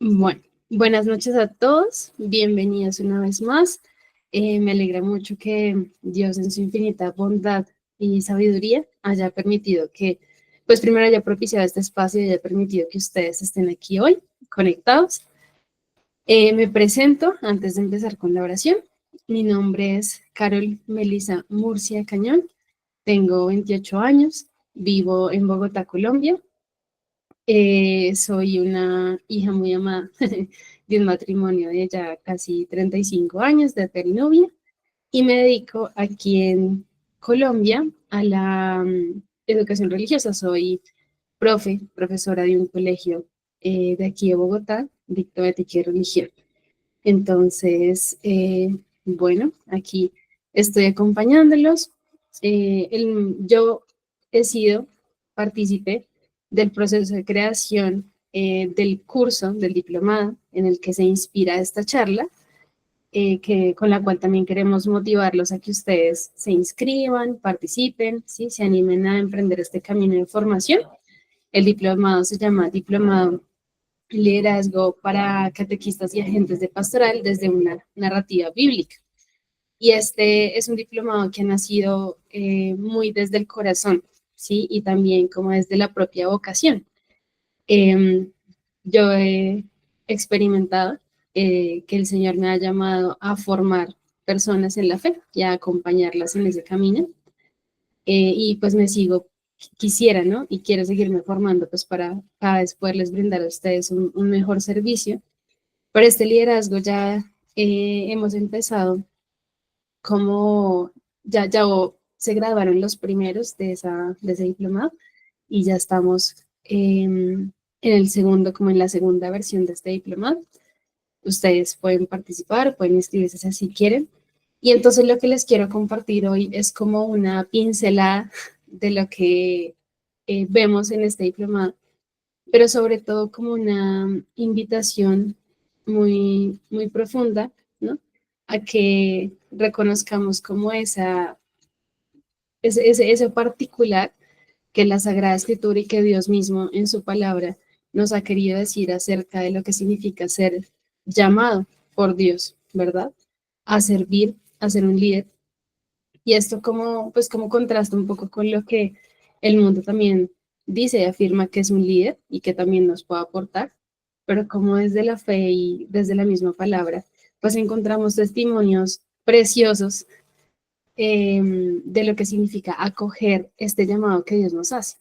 Bueno, buenas noches a todos, bienvenidos una vez más. Me alegra mucho que Dios en su infinita bondad y sabiduría haya permitido que, pues primero haya propiciado este espacio y haya permitido que ustedes estén aquí hoy conectados. Me presento antes de empezar con la oración. Mi nombre es Carol Melisa Murcia Cañón, tengo 28 años, vivo en Bogotá, Colombia. Soy una hija muy amada de un matrimonio de ya casi 35 años de novia y me dedico aquí en Colombia a la educación religiosa. Soy profesora de un colegio de aquí de Bogotá, dicto ética y religión. Entonces, bueno, aquí estoy acompañándolos. Yo he sido partícipe del proceso de creación del curso, del diplomado, en el que se inspira esta charla, con la cual también queremos motivarlos a que ustedes se inscriban, participen, ¿sí? Se animen a emprender este camino de formación. El diplomado se llama Diplomado Liderazgo para Catequistas y Agentes de Pastoral desde una narrativa bíblica. Y este es un diplomado que ha nacido muy desde el corazón, ¿sí? Y también como desde la propia vocación. Eh, yo he experimentado que el Señor me ha llamado a formar personas en la fe y a acompañarlas en ese camino. Y pues me sigo, quisiera, ¿no? Y quiero seguirme formando pues para cada vez poderles brindar a ustedes un mejor servicio. Pero este liderazgo ya hemos empezado como, ya se graduaron los primeros de ese diplomado y ya estamos en el segundo, como en la segunda versión de este diplomado. Ustedes pueden participar, pueden inscribirse si quieren. Y entonces lo que les quiero compartir hoy es como una pincelada de lo que vemos en este diplomado, pero sobre todo como una invitación muy, muy profunda, ¿no? A que reconozcamos como ese particular que la Sagrada Escritura y que Dios mismo en su palabra nos ha querido decir acerca de lo que significa ser llamado por Dios, ¿verdad? A servir, a ser un líder. Y esto como, pues como contrasta un poco con lo que el mundo también dice y afirma que es un líder y que también nos puede aportar, pero como desde la fe y desde la misma palabra, pues encontramos testimonios preciosos de lo que significa acoger este llamado que Dios nos hace.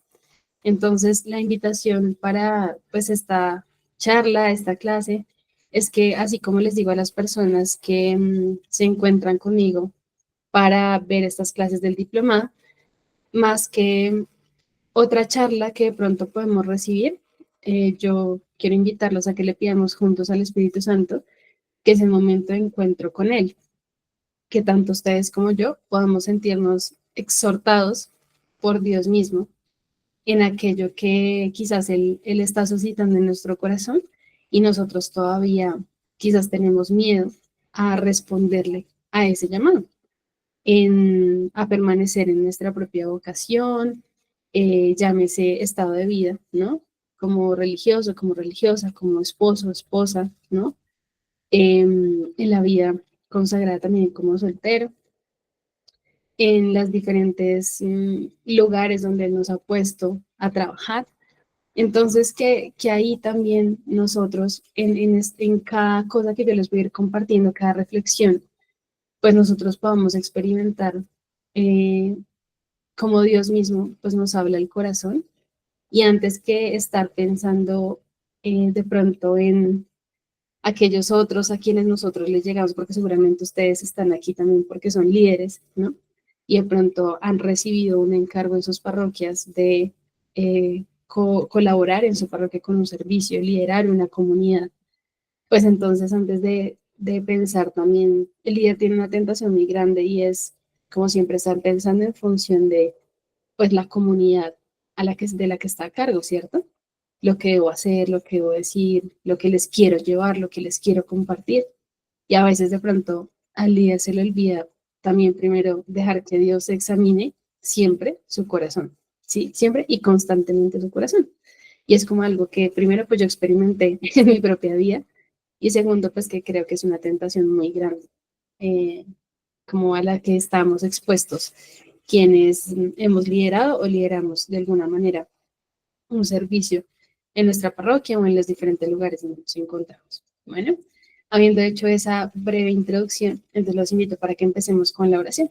Entonces, la invitación para pues esta charla, esta clase, es que así como les digo a las personas que se encuentran conmigo para ver estas clases del diplomado, más que otra charla que de pronto podemos recibir, yo quiero invitarlos a que le pidamos juntos al Espíritu Santo que es el momento de encuentro con Él, que tanto ustedes como yo podamos sentirnos exhortados por Dios mismo en aquello que quizás él está suscitando en nuestro corazón y nosotros todavía quizás tenemos miedo a responderle a ese llamado, a permanecer en nuestra propia vocación, llámese estado de vida, ¿no? Como religioso, como religiosa, como esposo, esposa, ¿no? En la vida consagrada también como soltero, en las diferentes lugares donde Él nos ha puesto a trabajar. Entonces, que ahí también nosotros, en cada cosa que yo les voy a ir compartiendo, cada reflexión, pues nosotros podamos experimentar eh, cómo Dios mismo pues nos habla el corazón y antes que estar pensando de pronto en aquellos otros a quienes nosotros les llegamos, porque seguramente ustedes están aquí también porque son líderes, ¿no? Y de pronto han recibido un encargo en sus parroquias de colaborar en su parroquia con un servicio, liderar una comunidad. Pues entonces antes de pensar también, el líder tiene una tentación muy grande y es como siempre estar pensando en función de pues la comunidad de la que está a cargo, ¿cierto? Lo que debo hacer, lo que debo decir, lo que les quiero llevar, lo que les quiero compartir. Y a veces de pronto al líder se le olvida también primero dejar que Dios examine siempre su corazón, ¿sí? Siempre y constantemente su corazón. Y es como algo que primero pues yo experimenté en mi propia vida y segundo pues que creo que es una tentación muy grande, eh, como a la que estamos expuestos quienes hemos liderado o lideramos de alguna manera un servicio en nuestra parroquia o en los diferentes lugares donde nos encontramos. Bueno, habiendo hecho esa breve introducción, entonces los invito para que empecemos con la oración.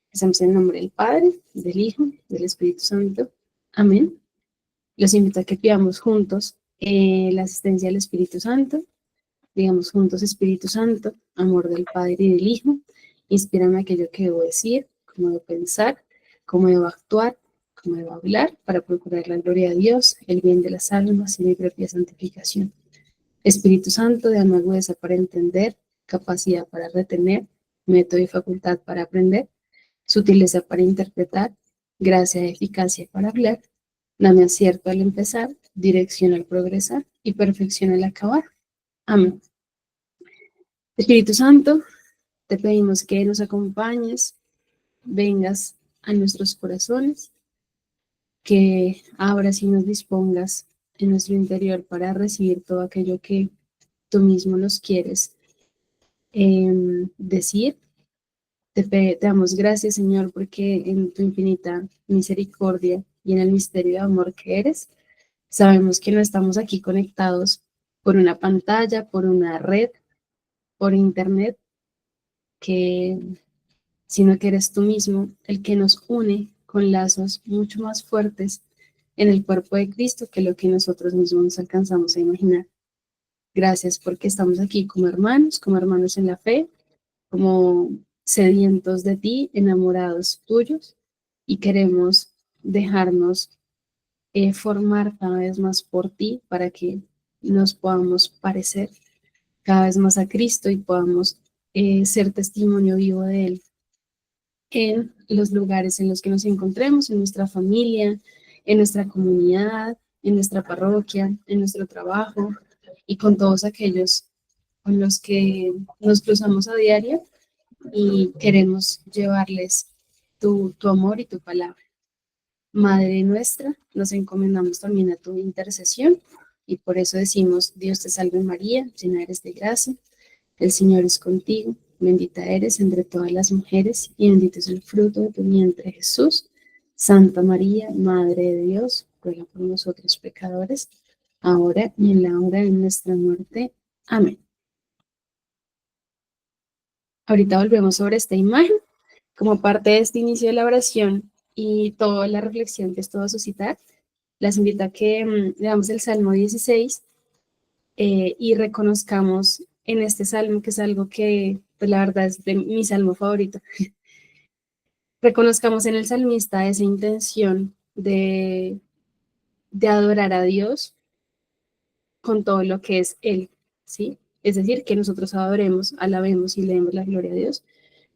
Empezamos en el nombre del Padre, del Hijo, del Espíritu Santo. Amén. Los invito a que pidamos juntos la asistencia del Espíritu Santo. Digamos juntos, Espíritu Santo, amor del Padre y del Hijo, inspírame aquello que debo decir, cómo debo pensar, cómo debo actuar, cómo debo hablar, para procurar la gloria de Dios, el bien de las almas y mi propia santificación. Espíritu Santo, dame agudeza para entender, capacidad para retener, método y facultad para aprender, sutileza para interpretar, gracia y eficacia para hablar, dame acierto al empezar, dirección al progresar y perfección al acabar. Amén. Espíritu Santo, te pedimos que nos acompañes, vengas a nuestros corazones, que abras y nos dispongas en nuestro interior para recibir todo aquello que tú mismo nos quieres decir. Te damos gracias, Señor, porque en tu infinita misericordia y en el misterio de amor que eres, sabemos que no estamos aquí conectados por una pantalla, por una red, por internet, que sino que eres tú mismo el que nos une con lazos mucho más fuertes en el cuerpo de Cristo que lo que nosotros mismos nos alcanzamos a imaginar. Gracias porque estamos aquí como hermanos en la fe, como sedientos de ti, enamorados tuyos, y queremos dejarnos formar cada vez más por ti para que nos podamos parecer cada vez más a Cristo y podamos ser testimonio vivo de Él en los lugares en los que nos encontremos, en nuestra familia, en nuestra comunidad, en nuestra parroquia, en nuestro trabajo y con todos aquellos con los que nos cruzamos a diario y queremos llevarles tu amor y tu palabra. Madre nuestra, nos encomendamos también a tu intercesión y por eso decimos, Dios te salve María, llena eres de gracia, el Señor es contigo, bendita eres entre todas las mujeres y bendito es el fruto de tu vientre Jesús. Santa María, Madre de Dios, ruega por nosotros pecadores, ahora y en la hora de nuestra muerte. Amén. Ahorita volvemos sobre esta imagen. Como parte de este inicio de la oración y toda la reflexión que esto va a suscitar, las invito a que leamos el Salmo 16 y reconozcamos en este salmo, que es algo que pues, la verdad es de mi salmo favorito, reconozcamos en el salmista esa intención de adorar a Dios con todo lo que es Él, ¿sí? Es decir, que nosotros adoremos, alabemos y le demos la gloria a Dios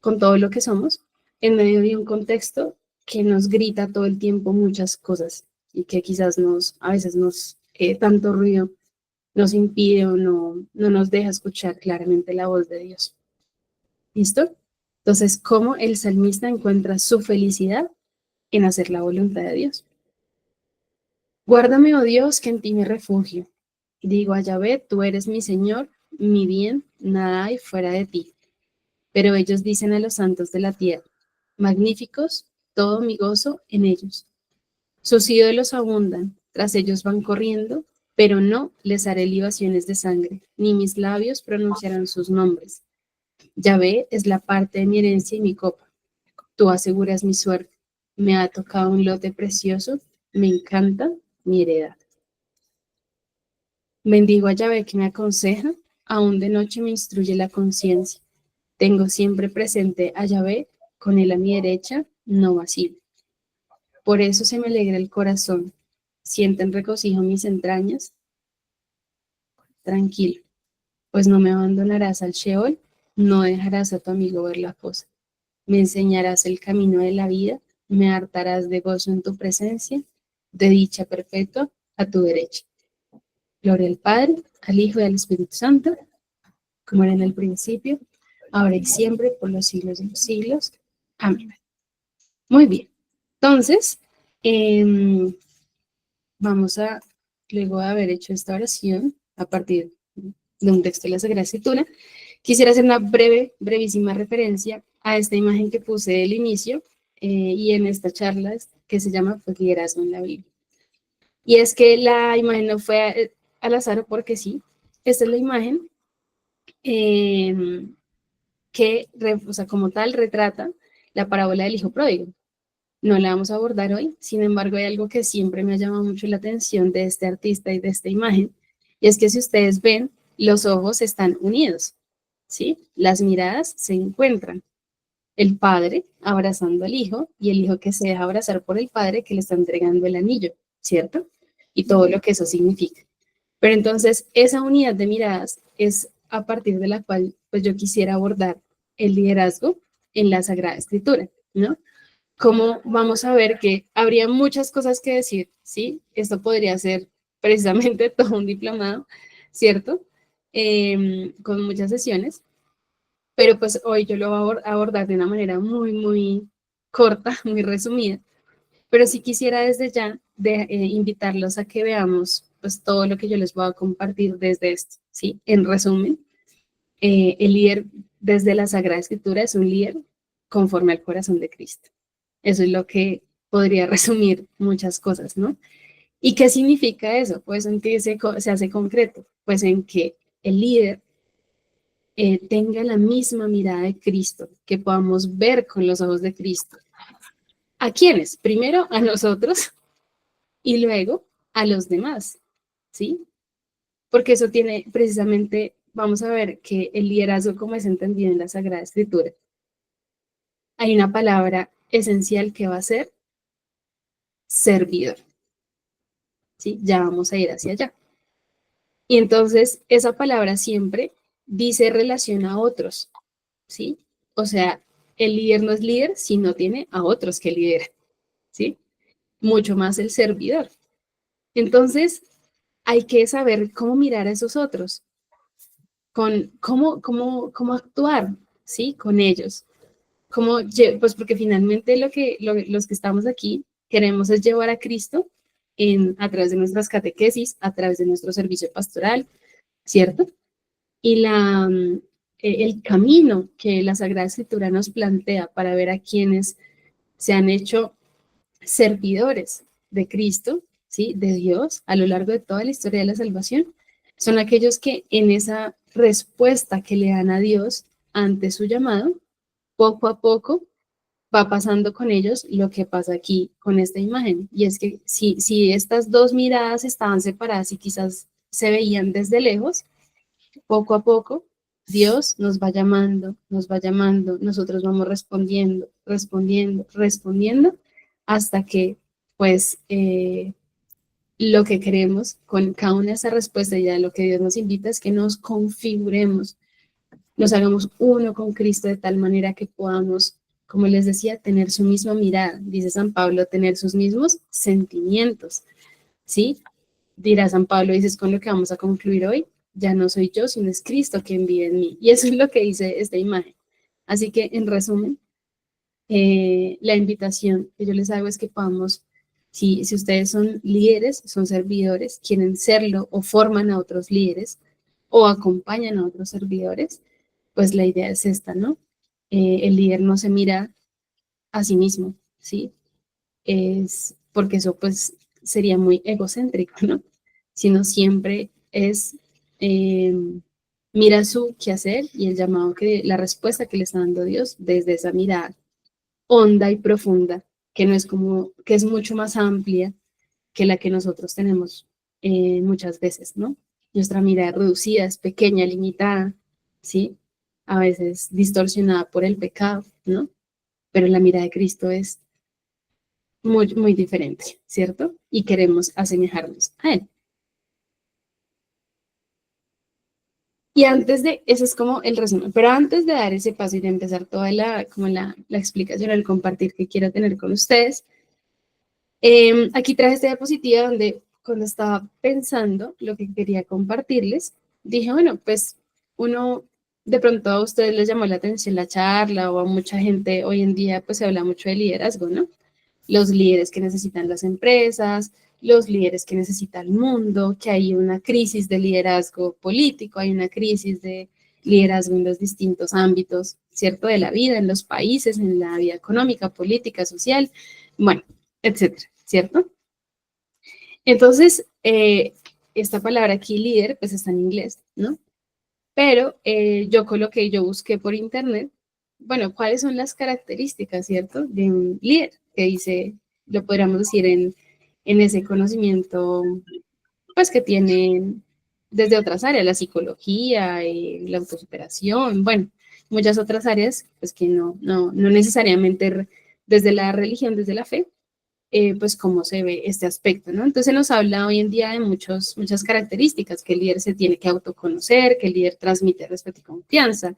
con todo lo que somos, en medio de un contexto que nos grita todo el tiempo muchas cosas y que quizás a veces tanto ruido nos impide o no nos deja escuchar claramente la voz de Dios. ¿Listo? Entonces, ¿cómo el salmista encuentra su felicidad en hacer la voluntad de Dios? Guárdame, oh Dios, que en ti me refugio. Digo a Yahvé, tú eres mi Señor, mi bien, nada hay fuera de ti. Pero ellos dicen a los santos de la tierra, magníficos, todo mi gozo en ellos. Sus ídolos abundan, tras ellos van corriendo, pero no les haré libaciones de sangre, ni mis labios pronunciarán sus nombres. Yahvé es la parte de mi herencia y mi copa. Tú aseguras mi suerte. Me ha tocado un lote precioso, me encanta mi heredad. Bendigo a Yahvé que me aconseja, aún de noche me instruye la conciencia. Tengo siempre presente a Yahvé, con él a mi derecha, no vacilo. Por eso se me alegra el corazón, sienten regocijo mis entrañas. Tranquilo, pues no me abandonarás al Sheol, no dejarás a tu amigo ver la fosa. Me enseñarás el camino de la vida, me hartarás de gozo en tu presencia, de dicha perpetua a tu derecha. Gloria al Padre, al Hijo y al Espíritu Santo, como era en el principio, ahora y siempre, por los siglos de los siglos. Amén. Muy bien. Entonces, vamos a luego de haber hecho esta oración a partir de un texto de la Sagrada Escritura, quisiera hacer una brevísima referencia a esta imagen que puse del inicio y en esta charla que se llama pues, liderazgo en la Biblia. Y es que la imagen no fue al azar porque sí. Esta es la imagen que, o sea, como tal, retrata la parábola del hijo pródigo. No la vamos a abordar hoy, sin embargo, hay algo que siempre me ha llamado mucho la atención de este artista y de esta imagen, y es que si ustedes ven, los ojos están unidos, ¿sí? Las miradas se encuentran. El padre abrazando al hijo y el hijo que se deja abrazar por el padre que le está entregando el anillo, ¿cierto? Y todo lo que eso significa. Pero entonces, esa unidad de miradas es a partir de la cual pues yo quisiera abordar el liderazgo en la Sagrada Escritura, ¿no? Como vamos a ver que habría muchas cosas que decir, ¿sí? Esto podría ser precisamente todo un diplomado, ¿cierto? Con muchas sesiones, pero pues hoy yo lo voy a abordar de una manera muy corta, muy resumida, pero sí quisiera desde ya invitarlos a que veamos pues todo lo que yo les voy a compartir desde esto, ¿sí? En resumen, el líder desde la Sagrada Escritura es un líder conforme al corazón de Cristo. Eso es lo que podría resumir muchas cosas, ¿no? ¿Y qué significa eso? Pues en que se hace concreto, pues en que el líder tenga la misma mirada de Cristo, que podamos ver con los ojos de Cristo. ¿A quiénes? Primero a nosotros y luego a los demás, ¿sí? Porque eso tiene precisamente, vamos a ver que el liderazgo como es entendido en la Sagrada Escritura, hay una palabra esencial que va a ser servidor, ¿sí? Ya vamos a ir hacia allá. Y entonces esa palabra siempre dice relación a otros, ¿sí? O sea, el líder no es líder si no tiene a otros que lideran, ¿sí? Mucho más el servidor. Entonces, hay que saber cómo mirar a esos otros, con cómo actuar, ¿sí? Con ellos. Pues porque finalmente los que estamos aquí queremos es llevar a Cristo a través de nuestras catequesis, a través de nuestro servicio pastoral, ¿cierto? Y el camino que la Sagrada Escritura nos plantea para ver a quienes se han hecho servidores de Cristo, ¿sí? De Dios, a lo largo de toda la historia de la salvación, son aquellos que en esa respuesta que le dan a Dios ante su llamado, poco a poco va pasando con ellos lo que pasa aquí con esta imagen. Y es que si estas dos miradas estaban separadas y quizás se veían desde lejos, poco a poco Dios nos va llamando, nosotros vamos respondiendo, hasta que pues lo que queremos con cada una de esas respuestas y a lo que Dios nos invita es que nos configuremos, nos hagamos uno con Cristo de tal manera que podamos, como les decía, tener su misma mirada, dice San Pablo, tener sus mismos sentimientos, ¿sí? Dirá San Pablo, dices con lo que vamos a concluir hoy, ya no soy yo, sino es Cristo quien vive en mí. Y eso es lo que dice esta imagen. Así que, en resumen, la invitación que yo les hago es que podamos, si ustedes son líderes, son servidores, quieren serlo o forman a otros líderes o acompañan a otros servidores, pues la idea es esta, ¿no? El líder no se mira a sí mismo, ¿sí? Es porque eso pues sería muy egocéntrico, ¿no? Sino siempre es, eh, mira su quehacer y el llamado la respuesta que le está dando Dios desde esa mirada honda y profunda, que no es como, que es mucho más amplia que la que nosotros tenemos muchas veces, ¿no? Nuestra mirada reducida, es pequeña, limitada, ¿sí? A veces distorsionada por el pecado, ¿no? Pero la mirada de Cristo es muy diferente, ¿cierto? Y queremos asemejarnos a Él. Y antes de, ese es como el resumen, pero antes de dar ese paso y de empezar toda la explicación, el compartir que quiero tener con ustedes, aquí traje esta diapositiva donde cuando estaba pensando lo que quería compartirles, dije, bueno, pues uno, de pronto a ustedes les llamó la atención la charla o a mucha gente hoy en día pues se habla mucho de liderazgo, ¿no? Los líderes que necesitan las empresas, los líderes que necesita el mundo, que hay una crisis de liderazgo político, hay una crisis de liderazgo en los distintos ámbitos, ¿cierto? De la vida, en los países, en la vida económica, política, social, bueno, etcétera, ¿cierto? Entonces, esta palabra aquí, líder, pues está en inglés, ¿no? Pero yo busqué por internet, bueno, cuáles son las características, ¿cierto? De un líder, que dice, lo podríamos decir en ese conocimiento, pues que tienen desde otras áreas, la psicología, la autosuperación, bueno, muchas otras áreas, pues que no necesariamente desde la religión, desde la fe, pues cómo se ve este aspecto, ¿no? Entonces nos habla hoy en día de muchas características, que el líder se tiene que autoconocer, que el líder transmite respeto y confianza,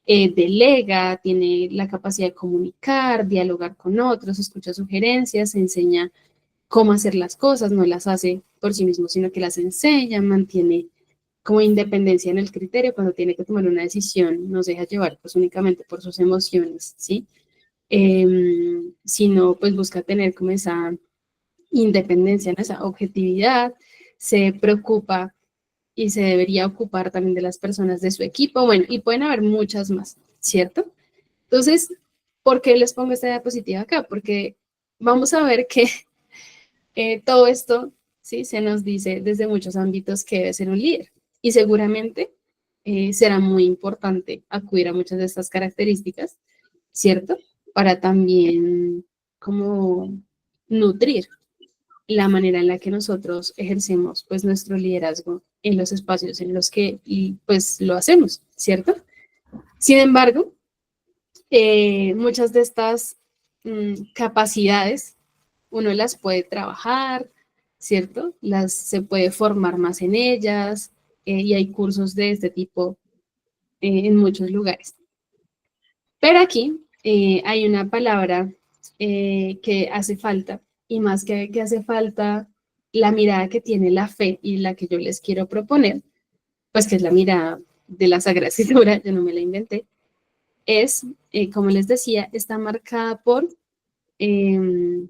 delega, tiene la capacidad de comunicar, dialogar con otros, escucha sugerencias, enseña cómo hacer las cosas, no las hace por sí mismo, sino que las enseña, mantiene como independencia en el criterio cuando tiene que tomar una decisión, no se deja llevar pues únicamente por sus emociones, ¿sí? Sino pues busca tener como esa independencia, ¿no? Esa objetividad, se preocupa y se debería ocupar también de las personas de su equipo, bueno, y pueden haber muchas más, ¿cierto? Entonces, ¿por qué les pongo esta diapositiva acá? Porque vamos a ver que todo esto, ¿sí? Se nos dice desde muchos ámbitos que debe ser un líder y seguramente será muy importante acudir a muchas de estas características, ¿cierto? Para también como nutrir la manera en la que nosotros ejercemos pues nuestro liderazgo en los espacios en los que pues lo hacemos, ¿cierto? Sin embargo, muchas de estas capacidades uno las puede trabajar, ¿cierto? Se puede formar más en ellas y hay cursos de este tipo en muchos lugares. Pero aquí hay una palabra que hace falta y más que hace falta la mirada que tiene la fe y la que yo les quiero proponer, pues que es la mirada de la Sagrada Escritura, yo no me la inventé, es, como les decía, está marcada por eh,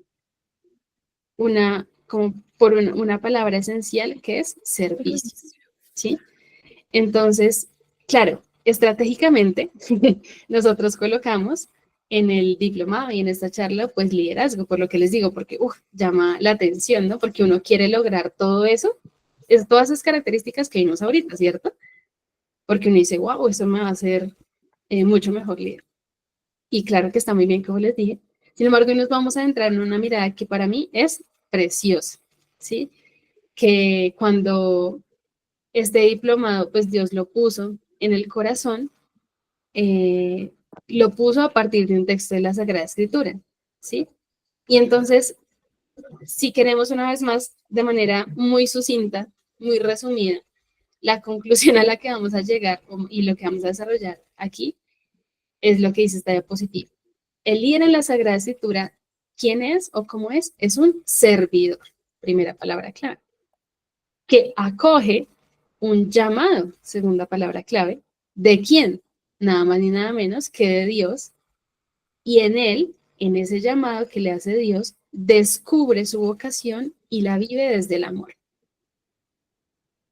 una palabra esencial que es servicio, ¿sí? Entonces, claro, estratégicamente nosotros colocamos en el diplomado y en esta charla, pues liderazgo, por lo que les digo, porque llama la atención, ¿no? Porque uno quiere lograr todo eso, todas esas características que vimos ahorita, ¿cierto? Porque uno dice, wow, eso me va a hacer mucho mejor líder. Y claro que está muy bien, como les dije. Sin embargo, hoy nos vamos a entrar en una mirada que para mí es preciosa, ¿sí? Que cuando este diplomado, pues Dios lo puso en el corazón, lo puso a partir de un texto de la Sagrada Escritura, ¿sí? Y entonces, si queremos una vez más, de manera muy sucinta, muy resumida, la conclusión a la que vamos a llegar y lo que vamos a desarrollar aquí es lo que dice esta diapositiva. El líder en la Sagrada Escritura, ¿quién es o cómo es? Es un servidor, primera palabra clave, que acoge un llamado, segunda palabra clave, ¿de quién? Nada más ni nada menos que de Dios, y en él, en ese llamado que le hace Dios, descubre su vocación y la vive desde el amor.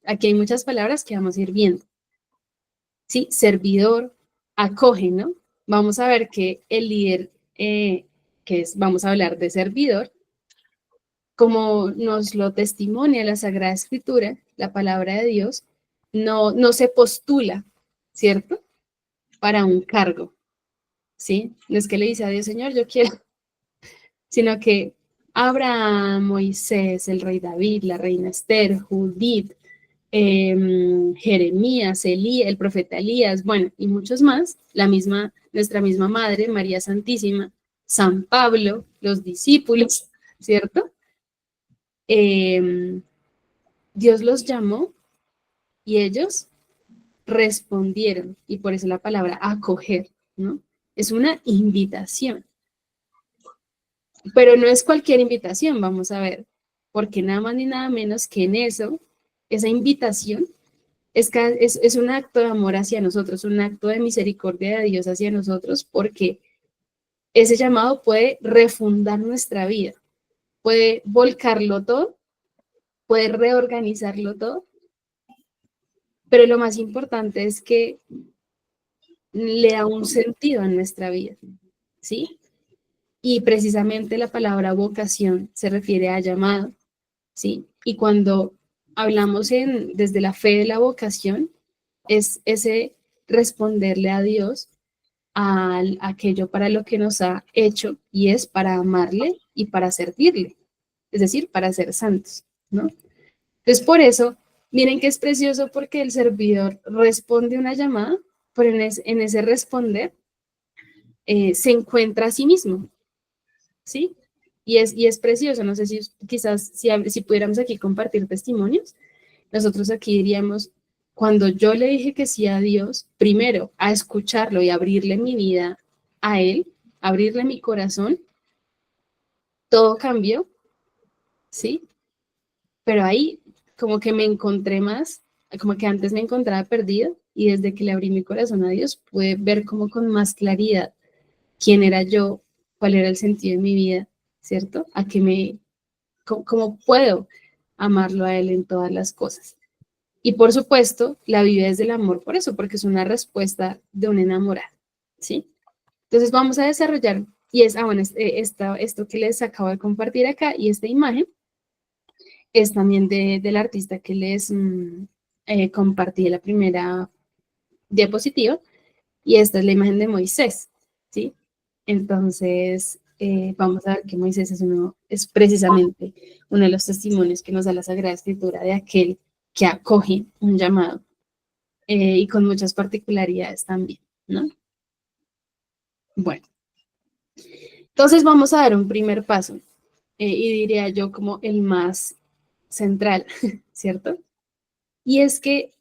Aquí hay muchas palabras que vamos a ir viendo. Sí, servidor, acoge, ¿no? Vamos a ver que el líder, vamos a hablar de servidor, como nos lo testimonia la Sagrada Escritura, la palabra de Dios, no se postula, ¿cierto? Para un cargo, ¿sí? No es que le dice a Dios, Señor, yo quiero, sino que Abraham, Moisés, el rey David, la reina Esther, Judith, Jeremías, el profeta Elías, bueno, y muchos más, nuestra misma madre, María Santísima, San Pablo, los discípulos, ¿cierto? Dios los llamó y ellos respondieron, y por eso la palabra acoger, ¿no? Es una invitación, pero no es cualquier invitación, vamos a ver, porque nada más ni nada menos que en eso, esa invitación es un acto de amor hacia nosotros, un acto de misericordia de Dios hacia nosotros, porque ese llamado puede refundar nuestra vida, puede volcarlo todo puede reorganizarlo todo, pero lo más importante es que le da un sentido en nuestra vida, ¿sí? Y precisamente la palabra vocación se refiere a llamado, ¿sí? Y cuando hablamos desde la fe de la vocación, es ese responderle a Dios a aquello para lo que nos ha hecho y es para amarle y para servirle, es decir, para ser santos, ¿no? Entonces, por eso, miren que es precioso porque el servidor responde una llamada, pero en ese responder se encuentra a sí mismo, ¿sí? Y es precioso, no sé si quizás si pudiéramos aquí compartir testimonios, nosotros aquí diríamos, cuando yo le dije que sí a Dios, primero a escucharlo y abrirle mi vida a Él, abrirle mi corazón, todo cambió, ¿sí? Pero ahí como que me encontré más, como que antes me encontraba perdido y desde que le abrí mi corazón a Dios pude ver como con más claridad quién era yo, cuál era el sentido de mi vida, ¿cierto? Cómo puedo amarlo a Él en todas las cosas. Y por supuesto, la vive desde el amor por eso, porque es una respuesta de un enamorado, ¿sí? Entonces vamos a desarrollar, y bueno, esto que les acabo de compartir acá y esta imagen es también del artista que les compartí la primera diapositiva, y esta es la imagen de Moisés, ¿sí? Entonces, vamos a ver que Moisés es precisamente uno de los testimonios que nos da la Sagrada Escritura de aquel que acoge un llamado y con muchas particularidades también, ¿no? Bueno, entonces vamos a dar un primer paso y diría yo como el más central, ¿cierto? Y es que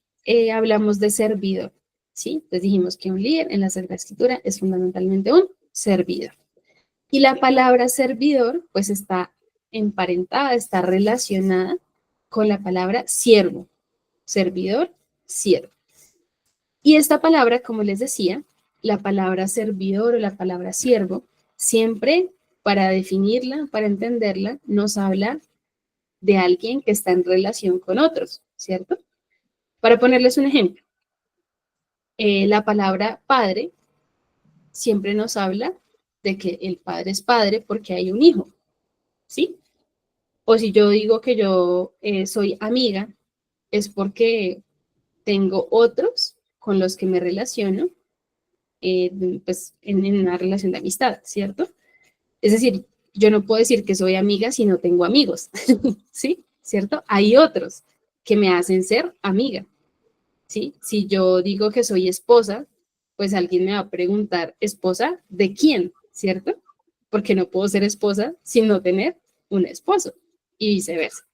hablamos de servidor, ¿sí? Les dijimos que un líder en la Sagrada Escritura es fundamentalmente un servidor. Y la palabra servidor, pues está emparentada, está relacionada con la palabra siervo, servidor, siervo. Y esta palabra, como les decía, la palabra servidor o la palabra siervo, siempre para definirla, para entenderla, nos habla de alguien que está en relación con otros, ¿cierto? Para ponerles un ejemplo, la palabra padre siempre nos habla de que el padre es padre porque hay un hijo, ¿sí? O si yo digo que yo soy amiga, es porque tengo otros con los que me relaciono, pues en una relación de amistad, ¿cierto? Es decir, yo no puedo decir que soy amiga si no tengo amigos, ¿sí? ¿Cierto? Hay otros que me hacen ser amiga, ¿sí? Si yo digo que soy esposa, pues alguien me va a preguntar, ¿esposa de quién? ¿Cierto? Porque no puedo ser esposa sin no tener un esposo y viceversa.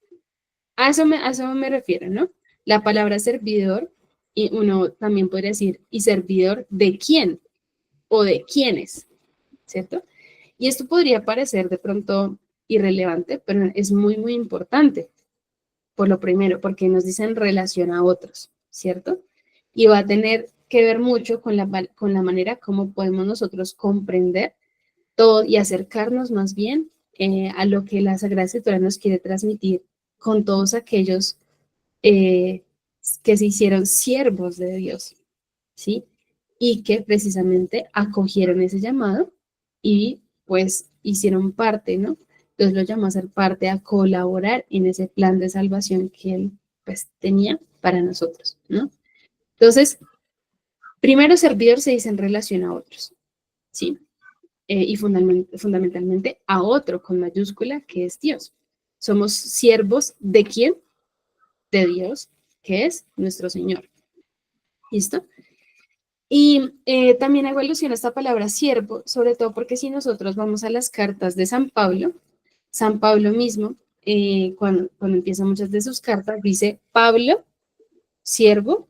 A eso me refiero, ¿no? La palabra servidor, y uno también podría decir, ¿y servidor de quién? O de quiénes, ¿cierto? Y esto podría parecer de pronto irrelevante, pero es muy, muy importante. Por lo primero, porque nos dicen relación a otros, ¿cierto? Y va a tener que ver mucho con la manera como podemos nosotros comprender todo y acercarnos más bien a lo que la Sagrada Escritura nos quiere transmitir con todos aquellos eh, que se hicieron siervos de Dios, ¿sí? Y que precisamente acogieron ese llamado y pues hicieron parte, ¿no? Entonces lo llamó a ser parte, a colaborar en ese plan de salvación que él pues tenía para nosotros, ¿no? Entonces, primero servidor se dice en relación a otros, ¿sí? Y fundamentalmente a otro con mayúscula que es Dios. Somos siervos de quién? De Dios, que es nuestro Señor. ¿Listo? Y también hago alusión a esta palabra siervo, sobre todo porque si nosotros vamos a las cartas de San Pablo mismo, cuando empieza muchas de sus cartas, dice, Pablo, siervo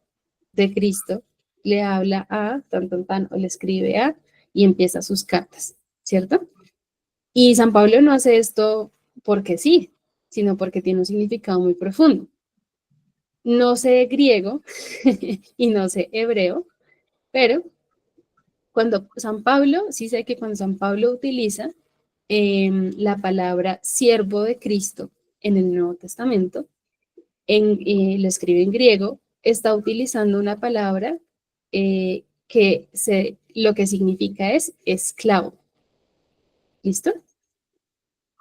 de Cristo, le habla a o le escribe a, y empieza sus cartas, ¿cierto? Y San Pablo no hace esto porque sí, sino porque tiene un significado muy profundo. No sé griego y no sé hebreo, pero cuando San Pablo, sí sé que cuando San Pablo utiliza la palabra siervo de Cristo en el Nuevo Testamento, lo escribe en griego, está utilizando una palabra que lo que significa es esclavo. ¿Listo?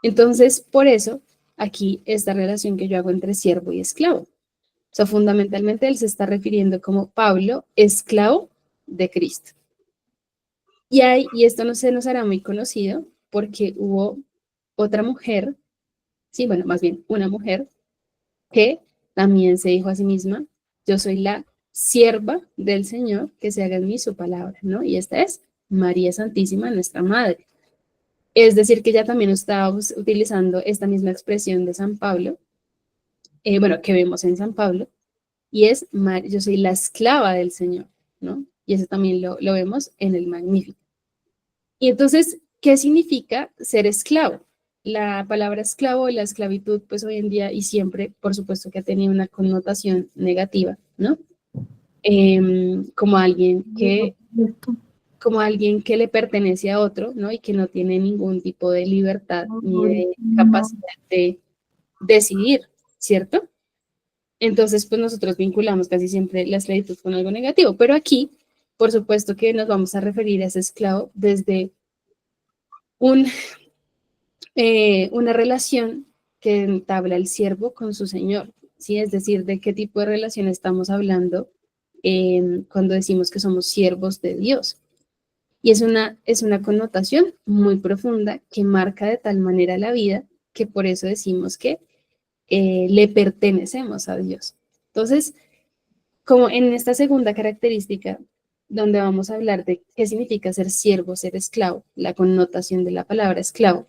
Entonces, por eso, aquí esta relación que yo hago entre siervo y esclavo. O sea, fundamentalmente él se está refiriendo como Pablo, esclavo de Cristo. Y esto no se nos hará muy conocido porque hubo otra mujer, sí, bueno, más bien una mujer, que también se dijo a sí misma, yo soy la sierva del Señor, que se haga en mí su palabra, ¿no? Y esta es María Santísima, nuestra Madre. Es decir, que ella también está utilizando esta misma expresión de San Pablo, bueno, que vemos en San Pablo, y es, yo soy la esclava del Señor, ¿no? Y eso también lo vemos en el Magnífico. Y entonces, ¿qué significa ser esclavo? La palabra esclavo, la esclavitud, pues hoy en día y siempre, por supuesto que ha tenido una connotación negativa, ¿no? Como alguien que le pertenece a otro, ¿no? Y que no tiene ningún tipo de libertad ni de capacidad de decidir, ¿cierto? Entonces, pues nosotros vinculamos casi siempre la esclavitud con algo negativo, pero aquí, por supuesto que nos vamos a referir a ese esclavo desde una relación que entabla el siervo con su señor, ¿sí? Es decir, de qué tipo de relación estamos hablando cuando decimos que somos siervos de Dios. Y es una connotación muy profunda que marca de tal manera la vida que por eso decimos que le pertenecemos a Dios. Entonces, como en esta segunda característica, donde vamos a hablar de qué significa ser siervo, ser esclavo, la connotación de la palabra esclavo,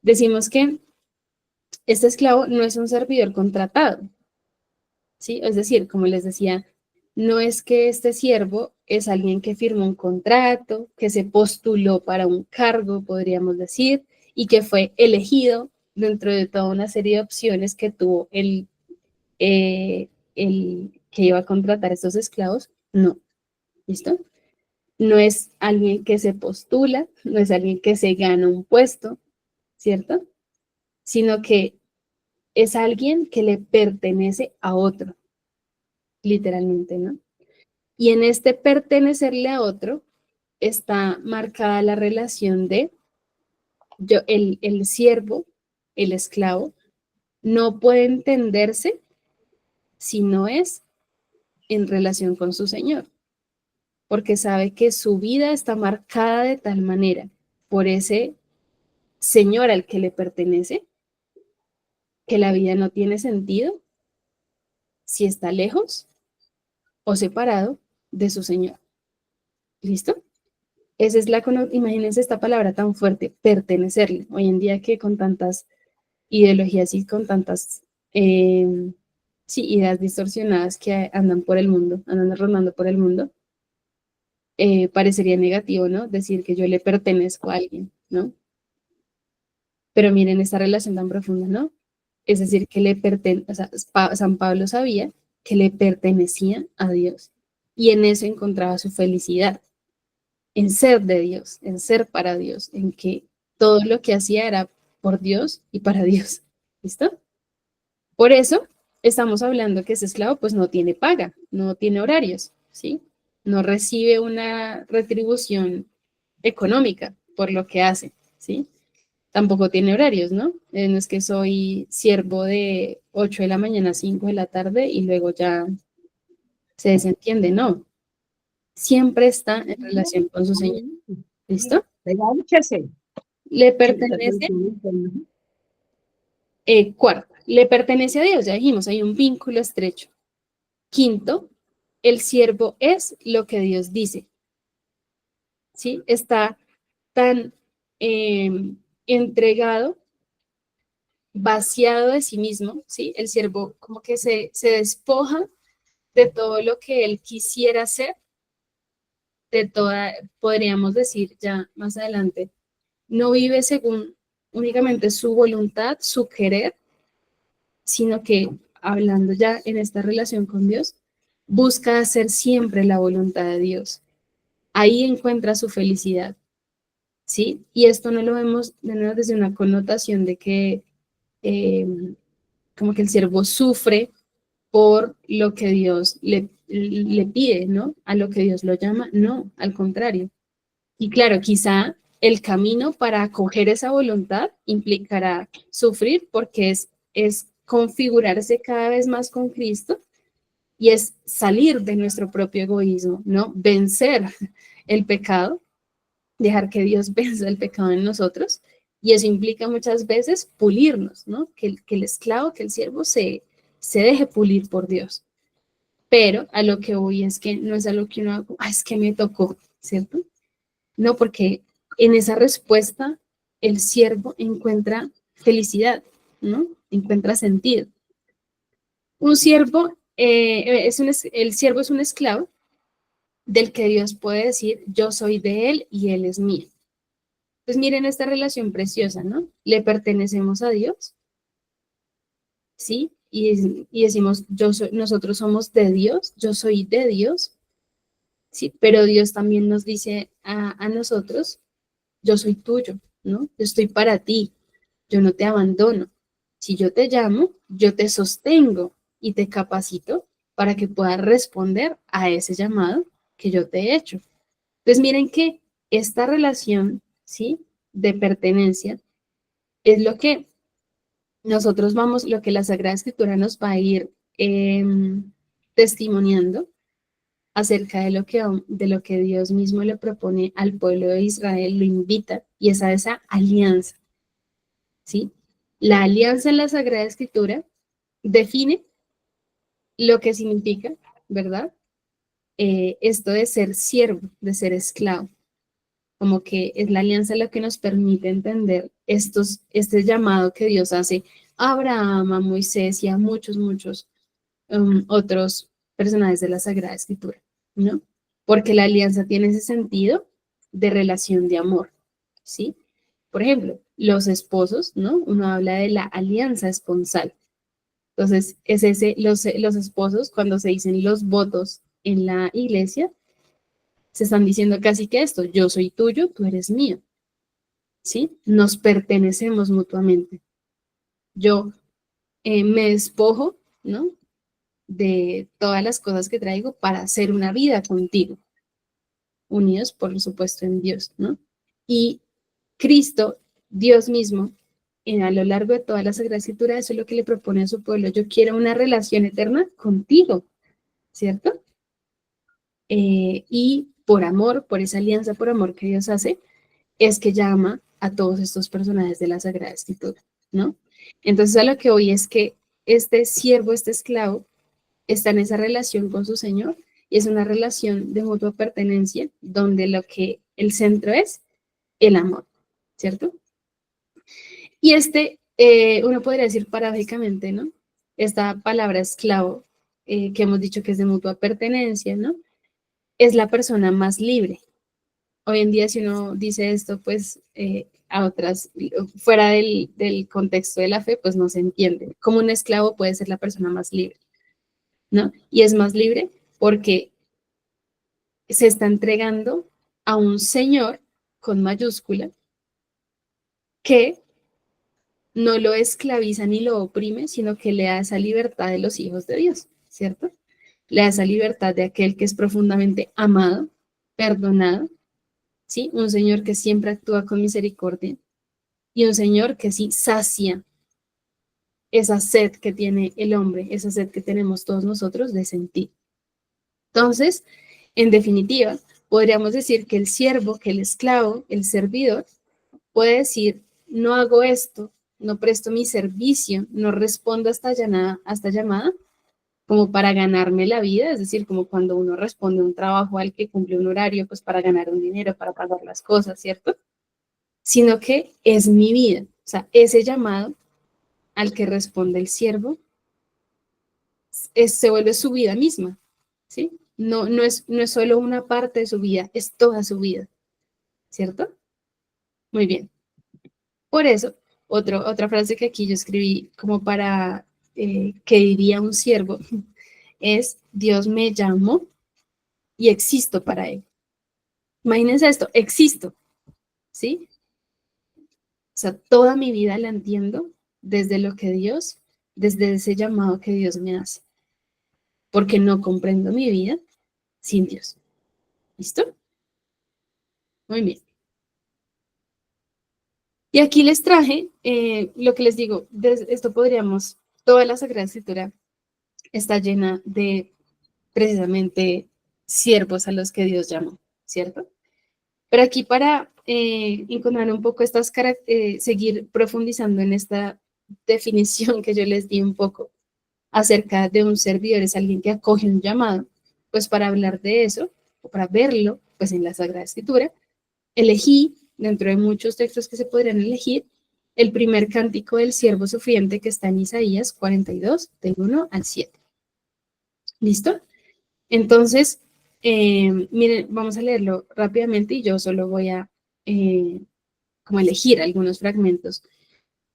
decimos que este esclavo no es un servidor contratado, ¿sí? Es decir, como les decía, no es que este siervo es alguien que firmó un contrato, que se postuló para un cargo, podríamos decir, y que fue elegido dentro de toda una serie de opciones que tuvo el que iba a contratar estos esclavos. No, ¿listo? No es alguien que se postula, no es alguien que se gana un puesto, ¿cierto? Sino que es alguien que le pertenece a otro, literalmente, ¿no? Y en este pertenecerle a otro está marcada la relación de el siervo, el esclavo, no puede entenderse si no es en relación con su señor, porque sabe que su vida está marcada de tal manera por ese señor al que le pertenece, que la vida no tiene sentido si está lejos o separado de su señor. ¿Listo? Esa es imagínense esta palabra tan fuerte, pertenecerle. Hoy en día que con tantas ideologías y con tantas sí, ideas distorsionadas que andan por el mundo, andan rondando por el mundo, parecería negativo, ¿no? Decir que yo le pertenezco a alguien, ¿no? Pero miren esta relación tan profunda, ¿no? Es decir, que o sea, San Pablo sabía que le pertenecía a Dios y en eso encontraba su felicidad, en ser de Dios, en ser para Dios, en que todo lo que hacía era por Dios y para Dios. ¿Listo? Por eso estamos hablando que ese esclavo pues no tiene paga, no tiene horarios, ¿sí? No recibe una retribución económica por lo que hace, ¿sí? Tampoco tiene horarios, ¿no? No es que soy siervo de 8 de la mañana a 5 de la tarde y luego ya se desentiende, no. Siempre está en relación con su Señor. ¿Listo? Le pertenece, cuarto, le pertenece a Dios, ya dijimos, hay un vínculo estrecho. Quinto, el siervo es lo que Dios dice, ¿sí? Está tan entregado, vaciado de sí mismo, ¿sí? El siervo como que se despoja de todo lo que él quisiera hacer, de toda, podríamos decir ya más adelante, no vive según únicamente su voluntad, su querer, sino que hablando ya en esta relación con Dios, busca hacer siempre la voluntad de Dios. Ahí encuentra su felicidad, ¿sí? Y esto no lo vemos de nuevo desde una connotación de que como que el siervo sufre, por lo que Dios le pide, ¿no? A lo que Dios lo llama, no, al contrario. Y claro, quizá el camino para acoger esa voluntad implicará sufrir porque es configurarse cada vez más con Cristo y es salir de nuestro propio egoísmo, ¿no? Vencer el pecado, dejar que Dios venza el pecado en nosotros. Y eso implica muchas veces pulirnos, ¿no? Que el esclavo, que el siervo se deje pulir por Dios. Pero a lo que voy es que no es algo que uno haga, "Ah, es que me tocó", ¿cierto? No, porque en esa respuesta el siervo encuentra felicidad, ¿no? Encuentra sentido. Un siervo, el siervo es un esclavo del que Dios puede decir, yo soy de él y él es mío. Pues miren esta relación preciosa, ¿no? Le pertenecemos a Dios, ¿sí? Y decimos, nosotros somos de Dios, yo soy de Dios, ¿sí? Pero Dios también nos dice a nosotros, yo soy tuyo, ¿no? Yo estoy para ti, yo no te abandono. Si yo te llamo, yo te sostengo y te capacito para que puedas responder a ese llamado que yo te he hecho. Entonces miren que esta relación, ¿sí? De pertenencia es lo que nosotros vamos, lo que la Sagrada Escritura nos va a ir testimoniando acerca de lo que Dios mismo le propone al pueblo de Israel, lo invita, y es a esa alianza, ¿sí? La alianza en la Sagrada Escritura define lo que significa, ¿verdad? Esto de ser siervo, de ser esclavo, como que es la alianza lo que nos permite entender este llamado que Dios hace a Abraham, a Moisés y a muchos otros personajes de la Sagrada Escritura, ¿no? Porque la alianza tiene ese sentido de relación de amor, ¿sí? Por ejemplo, los esposos, ¿no? Uno habla de la alianza esponsal. Entonces, es los esposos, cuando se dicen los votos en la iglesia, se están diciendo casi que esto, yo soy tuyo, tú eres mío, ¿sí? Nos pertenecemos mutuamente. Yo me despojo, ¿no? De todas las cosas que traigo para hacer una vida contigo, unidos, por supuesto, en Dios, ¿no? Y Cristo, Dios mismo, a lo largo de toda la Sagrada Escritura, eso es lo que le propone a su pueblo. Yo quiero una relación eterna contigo, ¿cierto? Y por amor, por esa alianza, por amor que Dios hace, es que llama a todos estos personajes de la Sagrada Escritura, ¿no? Entonces a lo que hoy es que este siervo, este esclavo, está en esa relación con su Señor y es una relación de mutua pertenencia donde lo que el centro es el amor, ¿cierto? Y uno podría decir paradójicamente, ¿no? Esta palabra esclavo, que hemos dicho que es de mutua pertenencia, ¿no? Es la persona más libre. Hoy en día, si uno dice esto, pues a otras, fuera del contexto de la fe, pues no se entiende. Como un esclavo puede ser la persona más libre, ¿no? Y es más libre porque se está entregando a un señor con mayúscula que no lo esclaviza ni lo oprime, sino que le da esa libertad de los hijos de Dios, ¿cierto? Le da esa libertad de aquel que es profundamente amado, perdonado, ¿sí? Un Señor que siempre actúa con misericordia y un Señor que sí sacia esa sed que tiene el hombre, esa sed que tenemos todos nosotros de sentir. Entonces, en definitiva, podríamos decir que el siervo, que el esclavo, el servidor, puede decir, no hago esto, no presto mi servicio, no respondo a esta llamada como para ganarme la vida, es decir, como cuando uno responde a un trabajo al que cumple un horario, pues para ganar un dinero, para pagar las cosas, ¿cierto? Sino que es mi vida, o sea, ese llamado al que responde el siervo se vuelve su vida misma, ¿sí? No es solo una parte de su vida, es toda su vida, ¿cierto? Muy bien. Por eso, otra frase que aquí yo escribí como para que diría un siervo es, Dios me llamó y existo para él. Imagínense esto, existo, ¿sí? O sea, toda mi vida la entiendo desde lo que Dios, desde ese llamado que Dios me hace. porque no comprendo mi vida sin Dios. ¿Listo? Muy bien. Y aquí les traje lo que les digo, de esto podríamos, toda la Sagrada Escritura está llena de precisamente siervos a los que Dios llamó, ¿cierto? Pero aquí para encontrar un poco seguir profundizando en esta definición que yo les di un poco acerca de un servidor, es alguien que acoge un llamado, pues para hablar de eso, o para verlo, pues en la Sagrada Escritura, elegí, dentro de muchos textos que se podrían elegir, el primer cántico del siervo sufriente que está en Isaías 42, del 1 al 7. ¿Listo? Entonces, miren, vamos a leerlo rápidamente y yo solo voy a como elegir algunos fragmentos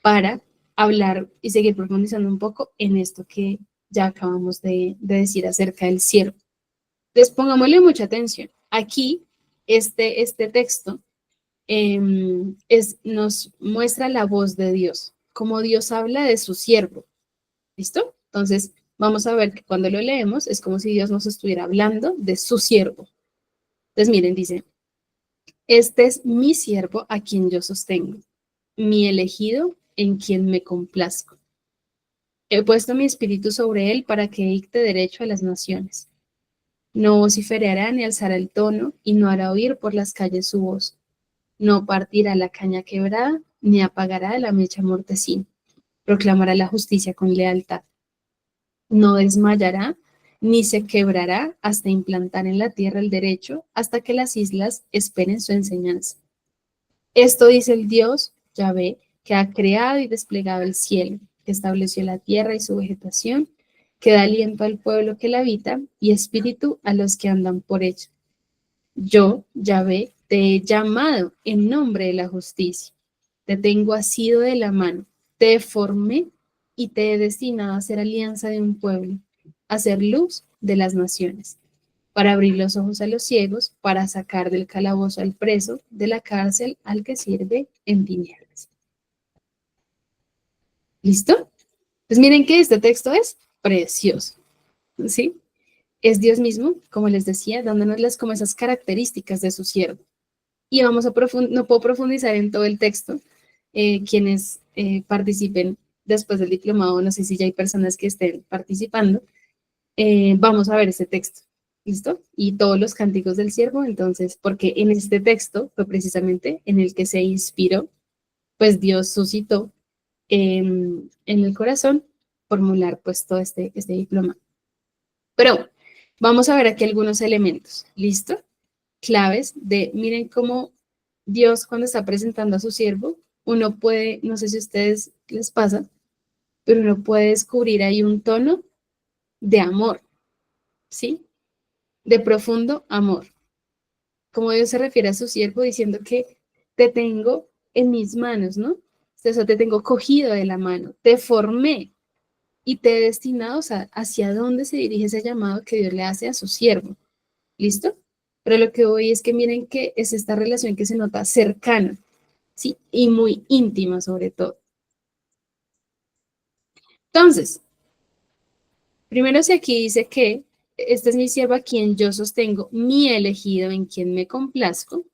para hablar y seguir profundizando un poco en esto que ya acabamos de decir acerca del siervo. Entonces, pongámosle mucha atención. Aquí, este texto nos muestra la voz de Dios, como Dios habla de su siervo. ¿Listo? Entonces, vamos a ver que cuando lo leemos es como si Dios nos estuviera hablando de su siervo. Entonces, miren, dice, este es mi siervo a quien yo sostengo, mi elegido en quien me complazco. He puesto mi espíritu sobre él para que dicte derecho a las naciones. No vociferará ni alzará el tono y no hará oír por las calles su voz. No partirá la caña quebrada ni apagará la mecha mortecina. Proclamará la justicia con lealtad. No desmayará ni se quebrará hasta implantar en la tierra el derecho, hasta que las islas esperen su enseñanza. Esto dice el Dios, Yahvé, que ha creado y desplegado el cielo, que estableció la tierra y su vegetación, que da aliento al pueblo que la habita y espíritu a los que andan por ella. Yo, Yahvé, te he llamado en nombre de la justicia. Te tengo asido de la mano. Te formé y te he destinado a ser alianza de un pueblo, a ser luz de las naciones, para abrir los ojos a los ciegos, para sacar del calabozo al preso, de la cárcel al que sirve en tinieblas. ¿Listo? Pues miren que este texto es precioso, ¿sí? Es Dios mismo, como les decía, dándonos como esas características de su siervo. Y vamos a no puedo profundizar en todo el texto. Quienes participen después del diplomado, no sé si ya hay personas que estén participando, vamos a ver ese texto, ¿listo? Y todos los cánticos del siervo, entonces, porque en este texto fue precisamente en el que se inspiró, pues Dios suscitó en el corazón formular pues todo este diploma. Pero vamos a ver aquí algunos elementos, ¿listo? Claves de, miren cómo Dios cuando está presentando a su siervo, uno puede, no sé si a ustedes les pasa, pero uno puede descubrir ahí un tono de amor, ¿sí? De profundo amor. Como Dios se refiere a su siervo diciendo que te tengo en mis manos, ¿no? O sea, te tengo cogido de la mano, te formé y te he destinado, o sea, hacia dónde se dirige ese llamado que Dios le hace a su siervo. ¿Listo? Pero lo que voy es que miren que es esta relación que se nota cercana, ¿sí? Y muy íntima sobre todo. Entonces, primero si aquí dice que este es mi siervo a quien yo sostengo, mi elegido en quien me complazco.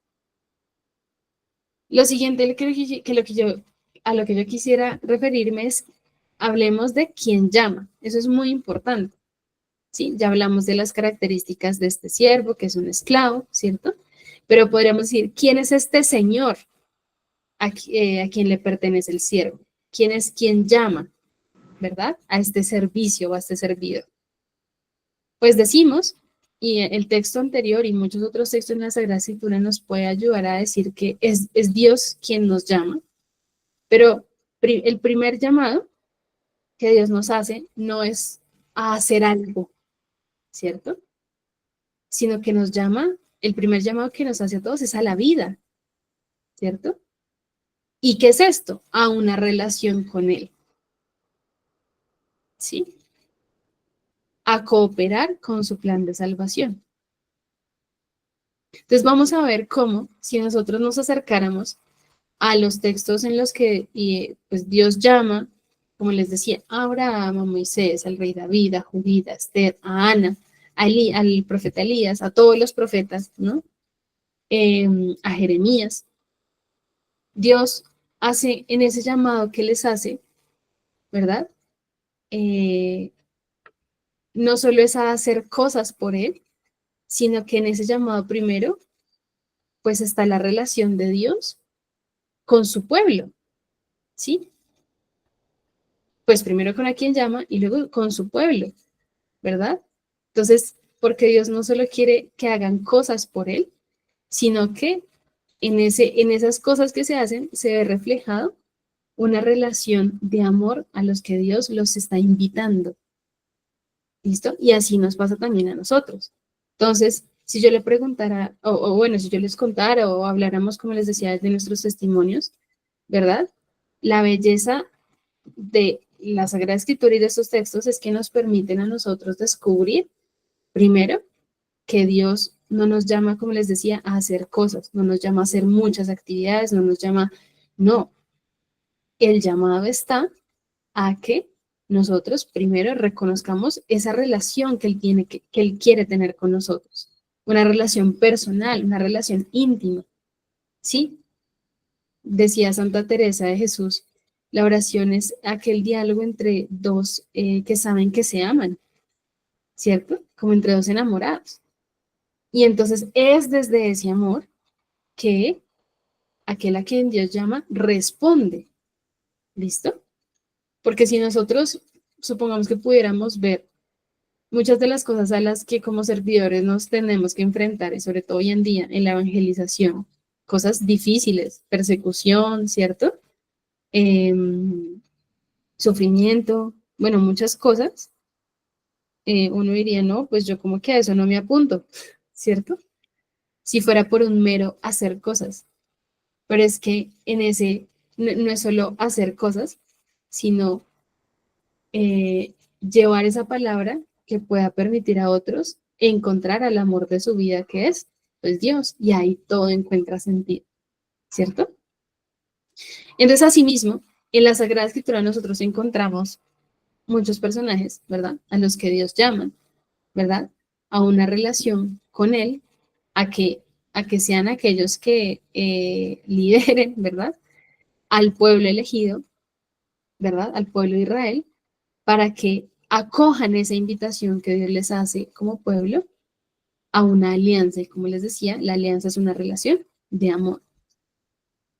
Lo siguiente a lo que yo quisiera referirme es, hablemos de quién llama. Eso es muy importante. ¿Sí? Ya hablamos de las características de este siervo, que es un esclavo, ¿cierto? Pero podríamos decir, ¿quién es este señor a quien le pertenece el siervo? ¿Quién es quien llama, verdad? A este servicio o a este servidor. Pues decimos, y el texto anterior y muchos otros textos en la Sagrada Escritura nos puede ayudar a decir que es Dios quien nos llama, pero el primer llamado que Dios nos hace no es a hacer algo, ¿cierto? Sino que nos llama, el primer llamado que nos hace a todos es a la vida, ¿cierto? ¿Y qué es esto? A una relación con Él, ¿sí? A cooperar con su plan de salvación. Entonces vamos a ver cómo, si nosotros nos acercáramos a los textos en los que pues Dios llama como les decía, a Abraham, a Moisés, al rey David, a Judith, a Esther, a Ana, al profeta Elías, a todos los profetas, ¿no? A Jeremías. Dios hace en ese llamado que les hace, ¿verdad? No solo es a hacer cosas por Él, sino que en ese llamado primero, pues está la relación de Dios con su pueblo, ¿sí? Pues primero con a quien llama y luego con su pueblo, ¿verdad? Entonces, porque Dios no solo quiere que hagan cosas por Él, sino que en esas cosas que se hacen se ve reflejado una relación de amor a los que Dios los está invitando. ¿Listo? Y así nos pasa también a nosotros. Entonces, si yo le preguntara, o bueno, si yo les contara o habláramos, como les decía, de nuestros testimonios, ¿verdad? La belleza de la Sagrada Escritura y de estos textos es que nos permiten a nosotros descubrir, primero, que Dios no nos llama, como les decía, a hacer cosas, no nos llama a hacer muchas actividades, no nos llama, no, el llamado está a que nosotros primero reconozcamos esa relación que Él tiene, que Él quiere tener con nosotros, una relación personal, una relación íntima, ¿sí? Decía Santa Teresa de Jesús, la oración es aquel diálogo entre dos que saben que se aman, ¿cierto? Como entre dos enamorados. Y entonces es desde ese amor que aquel a quien Dios llama responde, ¿listo? Porque si nosotros, supongamos que pudiéramos ver muchas de las cosas a las que como servidores nos tenemos que enfrentar, y sobre todo hoy en día en la evangelización, cosas difíciles, persecución, ¿cierto? Sufrimiento, bueno, muchas cosas, uno diría, no, pues yo como que a eso no me apunto, ¿cierto? Si fuera por un mero hacer cosas, pero es que en ese no es solo hacer cosas, sino llevar esa palabra que pueda permitir a otros encontrar al amor de su vida, que es pues Dios, y ahí todo encuentra sentido, ¿cierto? Entonces, asimismo, en la Sagrada Escritura nosotros encontramos muchos personajes, ¿verdad? A los que Dios llama, ¿verdad? A una relación con Él, a que, a que sean aquellos que lideren, ¿verdad? Al pueblo elegido, ¿verdad? Al pueblo de Israel, para que acojan esa invitación que Dios les hace como pueblo a una alianza. Y como les decía, la alianza es una relación de amor,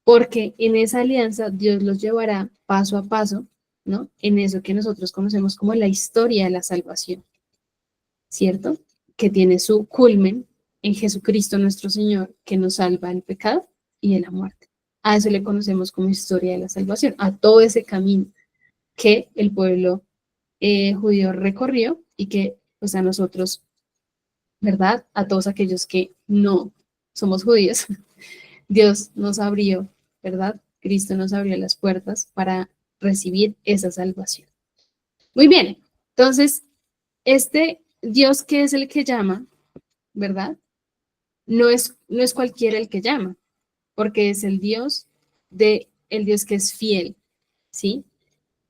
porque en esa alianza Dios los llevará paso a paso, ¿no? En eso que nosotros conocemos como la historia de la salvación, ¿cierto? Que tiene su culmen en Jesucristo nuestro Señor, que nos salva del pecado y de la muerte. A eso le conocemos como historia de la salvación, a todo ese camino que el pueblo judío recorrió y que pues a nosotros, ¿verdad? A todos aquellos que no somos judíos, Dios nos abrió, ¿verdad? Cristo nos abrió las puertas para recibir esa salvación. Muy bien, entonces, este Dios que es el que llama, ¿verdad? No es cualquiera el que llama, porque es el Dios que es fiel, ¿sí?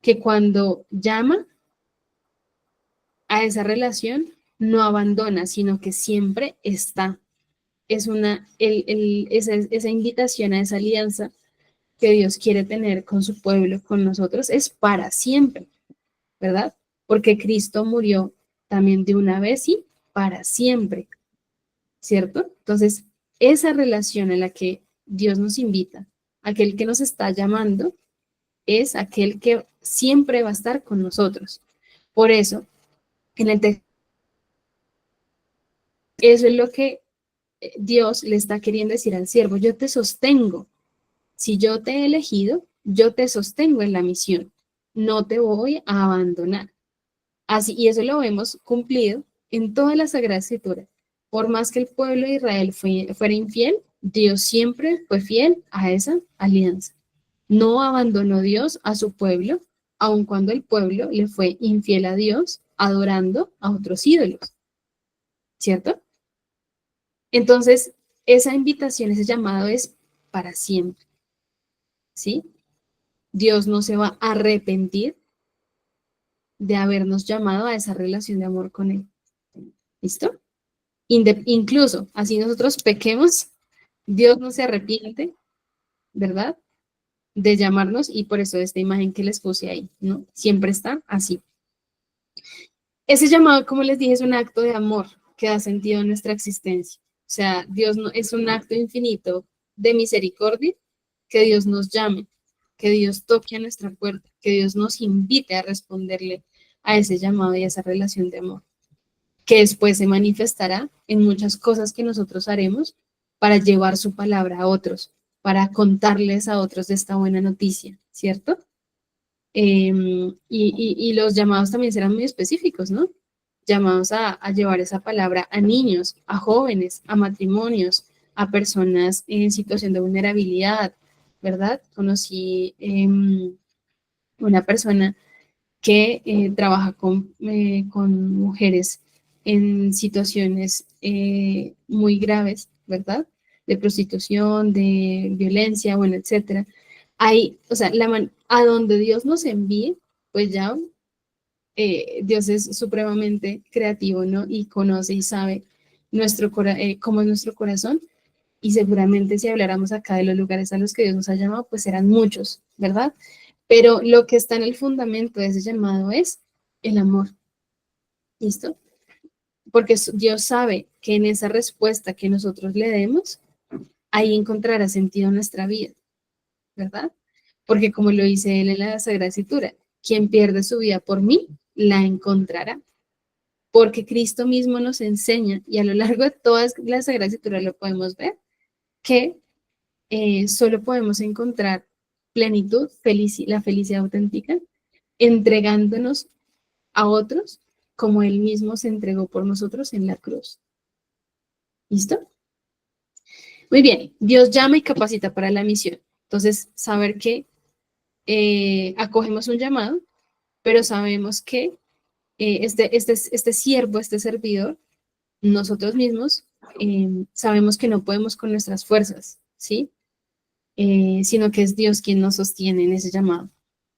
Que cuando llama a esa relación, no abandona, sino que siempre está. Es esa invitación a esa alianza que Dios quiere tener con su pueblo, con nosotros, es para siempre, ¿verdad? Porque Cristo murió también de una vez y para siempre, ¿cierto? Entonces, esa relación en la que Dios nos invita, aquel que nos está llamando, es aquel que siempre va a estar con nosotros. Por eso, en el texto, eso es lo que Dios le está queriendo decir al siervo, yo te sostengo. Si yo te he elegido, yo te sostengo en la misión. No te voy a abandonar. Así, y eso lo vemos cumplido en toda la Sagrada Escritura. Por más que el pueblo de Israel fuera infiel, Dios siempre fue fiel a esa alianza. No abandonó Dios a su pueblo, aun cuando el pueblo le fue infiel a Dios, adorando a otros ídolos, ¿cierto? Entonces, esa invitación, ese llamado es para siempre, ¿sí? Dios no se va a arrepentir de habernos llamado a esa relación de amor con Él. ¿Listo? Incluso así nosotros pequemos, Dios no se arrepiente, ¿verdad? De llamarnos y por eso esta imagen que les puse ahí, ¿no? Siempre está así. Ese llamado, como les dije, es un acto de amor que da sentido a nuestra existencia. O sea, Dios no, es un acto infinito de misericordia que Dios nos llame, que Dios toque a nuestra puerta, que Dios nos invite a responderle a ese llamado y a esa relación de amor, que después se manifestará en muchas cosas que nosotros haremos para llevar su palabra a otros, para contarles a otros de esta buena noticia, ¿cierto? Y los llamados también serán muy específicos, ¿no? Llamados a llevar esa palabra a niños, a jóvenes, a matrimonios, a personas en situación de vulnerabilidad, ¿verdad? Conocí una persona que trabaja con mujeres en situaciones muy graves, ¿verdad? De prostitución, de violencia, bueno, etcétera. Hay, o sea, a donde Dios nos envíe, pues ya Dios es supremamente creativo, ¿no? Y conoce y sabe cómo es nuestro corazón. Y seguramente si habláramos acá de los lugares a los que Dios nos ha llamado, pues serán muchos, ¿verdad? Pero lo que está en el fundamento de ese llamado es el amor. ¿Listo? Porque Dios sabe que en esa respuesta que nosotros le demos, ahí encontrará sentido nuestra vida, ¿verdad? Porque como lo dice él en la Sagrada Escritura, quien pierde su vida por mí, la encontrará. Porque Cristo mismo nos enseña, y a lo largo de toda la Sagrada Escritura lo podemos ver, que solo podemos encontrar plenitud, la felicidad auténtica, entregándonos a otros como Él mismo se entregó por nosotros en la cruz. ¿Listo? Muy bien, Dios llama y capacita para la misión. Entonces, saber que acogemos un llamado, pero sabemos que este siervo, este servidor, nosotros mismos sabemos que no podemos con nuestras fuerzas, ¿sí? Sino que es Dios quien nos sostiene en ese llamado.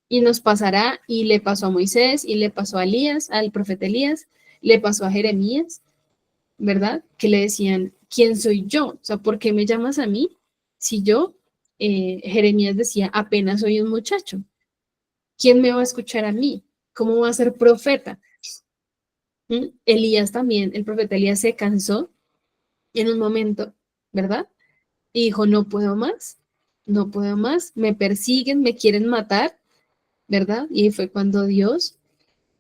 Y nos pasará, y le pasó a Moisés, y le pasó a Elías, al profeta Elías, le pasó a Jeremías, ¿verdad? Que le decían, ¿quién soy yo? O sea, ¿por qué me llamas a mí si yo, Jeremías decía, apenas soy un muchacho? ¿Quién me va a escuchar a mí? ¿Cómo va a ser profeta? Elías también, el profeta Elías se cansó en un momento, ¿verdad? Y dijo, no puedo más, no puedo más, me persiguen, me quieren matar, ¿verdad? Y fue cuando Dios,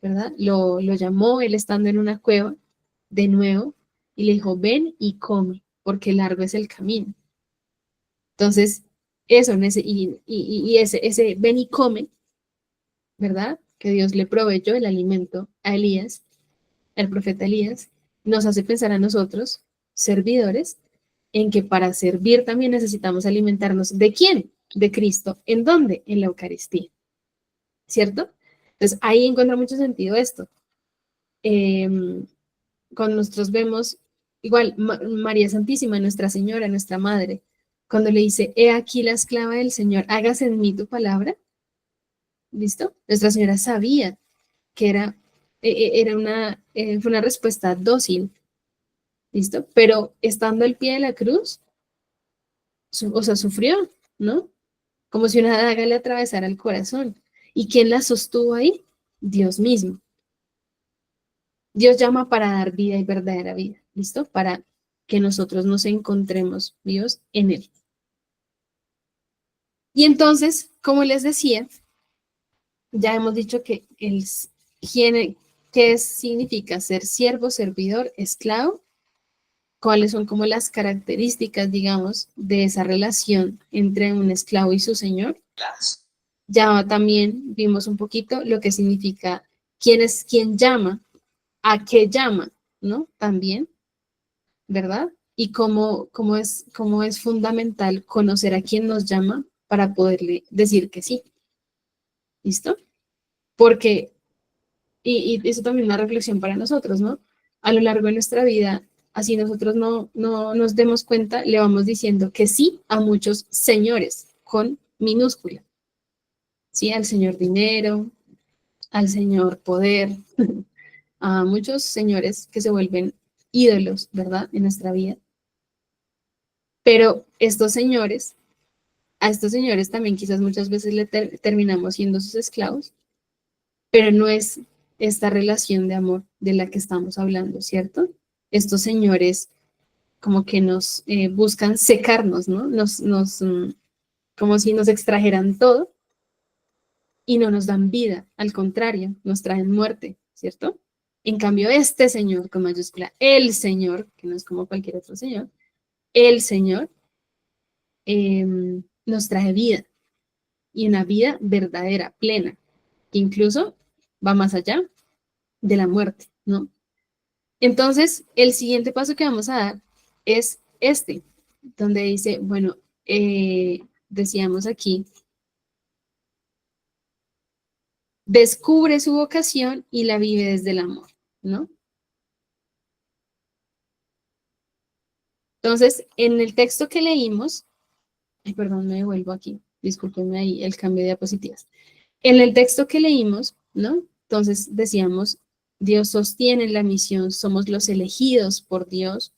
¿verdad? Lo llamó, él estando en una cueva, de nuevo, y le dijo, ven y come, porque largo es el camino. Entonces, eso, ese ven y come, ¿verdad? Que Dios le proveyó el alimento a Elías, al profeta Elías, nos hace pensar a nosotros, servidores, en que para servir también necesitamos alimentarnos. ¿De quién? De Cristo. ¿En dónde? En la Eucaristía. ¿Cierto? Entonces, ahí encuentra mucho sentido esto. Cuando nosotros vemos, igual, María Santísima, Nuestra Señora, nuestra Madre, cuando le dice, he aquí la esclava del Señor, hágase en mí tu palabra, ¿listo? Nuestra Señora sabía que fue una respuesta dócil, ¿listo? Pero estando al pie de la cruz, o sea, sufrió, ¿no? Como si una daga le atravesara el corazón. ¿Y quién la sostuvo ahí? Dios mismo. Dios llama para dar vida y verdadera vida, ¿listo? Para que nosotros nos encontremos vivos en Él. Y entonces, como les decía, ya hemos dicho que ¿qué significa ser siervo, servidor, esclavo? ¿Cuáles son como las características, digamos, de esa relación entre un esclavo y su señor? Ya también vimos un poquito lo que significa quién llama, a qué llama, ¿no? También, ¿verdad? Y cómo es fundamental conocer a quién nos llama para poderle decir que sí. ¿Listo? Porque, y eso también es una reflexión para nosotros, ¿no? A lo largo de nuestra vida, así nosotros no nos demos cuenta, le vamos diciendo que sí a muchos señores con minúscula. ¿Sí? Al señor dinero, al señor poder, a muchos señores que se vuelven ídolos, ¿verdad? En nuestra vida. Pero a estos señores también quizás muchas veces terminamos siendo sus esclavos, pero no es esta relación de amor de la que estamos hablando, ¿cierto? Estos señores como que nos buscan secarnos, ¿no? Como si nos extrajeran todo y no nos dan vida, al contrario, nos traen muerte, ¿cierto? En cambio, este Señor, con mayúscula, el Señor, que no es como cualquier otro Señor, el Señor nos trae vida y una vida verdadera, plena, que incluso va más allá de la muerte, ¿no? Entonces, el siguiente paso que vamos a dar es este, donde dice, bueno, decíamos aquí, descubre su vocación y la vive desde el amor, ¿no? Entonces, en el texto que leímos, ay, perdón, me devuelvo aquí, discúlpenme ahí el cambio de diapositivas. En el texto que leímos, ¿no? Entonces decíamos, Dios sostiene la misión, somos los elegidos por Dios.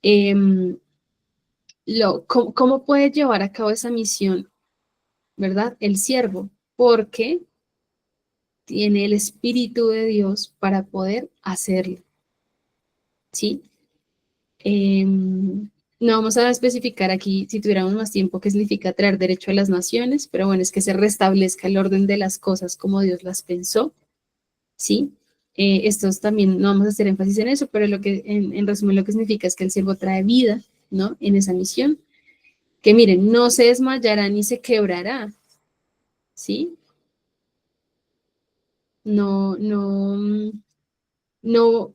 Em, ¿Cómo puede llevar a cabo esa misión, verdad? El siervo, porque tiene el Espíritu de Dios para poder hacerlo, ¿sí? No vamos a especificar aquí, si tuviéramos más tiempo, qué significa traer derecho a las naciones, pero bueno, es que se restablezca el orden de las cosas como Dios las pensó, ¿sí? Estos también, no vamos a hacer énfasis en eso, pero lo que, en resumen, lo que significa es que el siervo trae vida, ¿no? En esa misión, que miren, no se desmayará ni se quebrará, ¿sí? No, no, no,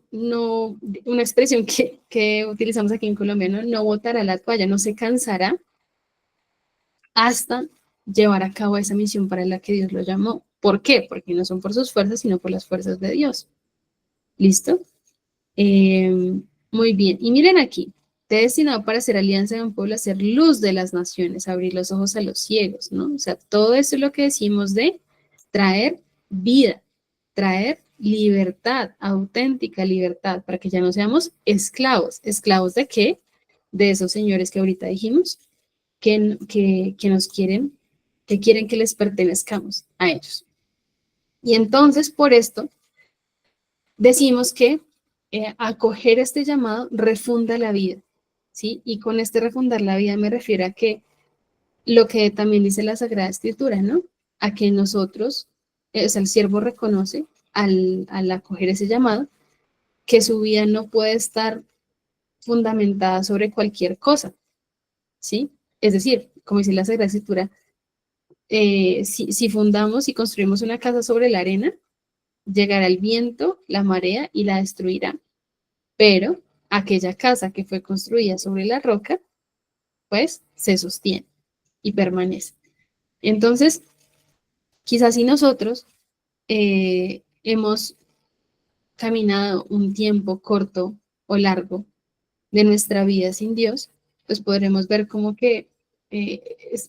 una expresión que utilizamos aquí en Colombia, ¿no? No botará la toalla, no se cansará hasta llevar a cabo esa misión para la que Dios lo llamó. ¿Por qué? Porque no son por sus fuerzas, sino por las fuerzas de Dios. ¿Listo? Muy bien. Y miren aquí, te he destinado para hacer alianza de un pueblo, hacer luz de las naciones, abrir los ojos a los ciegos, ¿no? O sea, todo eso es lo que decimos de traer vida, traer libertad, auténtica libertad, para que ya no seamos esclavos. ¿Esclavos de qué? De esos señores que ahorita dijimos, que nos quieren, que quieren que les pertenezcamos a ellos. Y entonces, por esto, decimos que acoger este llamado refunda la vida, ¿sí? Y con este refundar la vida me refiero a que lo que también dice la Sagrada Escritura, ¿no? A que nosotros, o sea, el siervo reconoce al acoger ese llamado que su vida no puede estar fundamentada sobre cualquier cosa, ¿sí? Es decir, como dice la Sagrada Escritura, si fundamos y construimos una casa sobre la arena, llegará el viento, la marea y la destruirá. Pero aquella casa que fue construida sobre la roca, pues se sostiene y permanece. Entonces, quizás si nosotros hemos caminado un tiempo corto o largo de nuestra vida sin Dios, pues podremos ver como que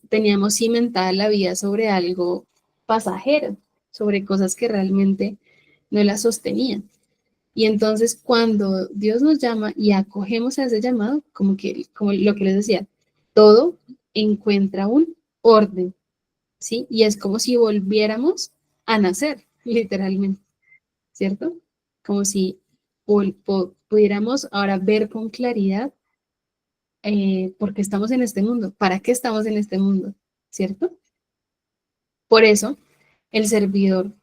teníamos cimentada la vida sobre algo pasajero, sobre cosas que realmente no la sostenían. Y entonces cuando Dios nos llama y acogemos a ese llamado, como lo que les decía, todo encuentra un orden, ¿sí? Y es como si volviéramos a nacer, literalmente, ¿cierto? Como si pudiéramos ahora ver con claridad por qué estamos en este mundo, para qué estamos en este mundo, ¿cierto? Por eso, el servidor,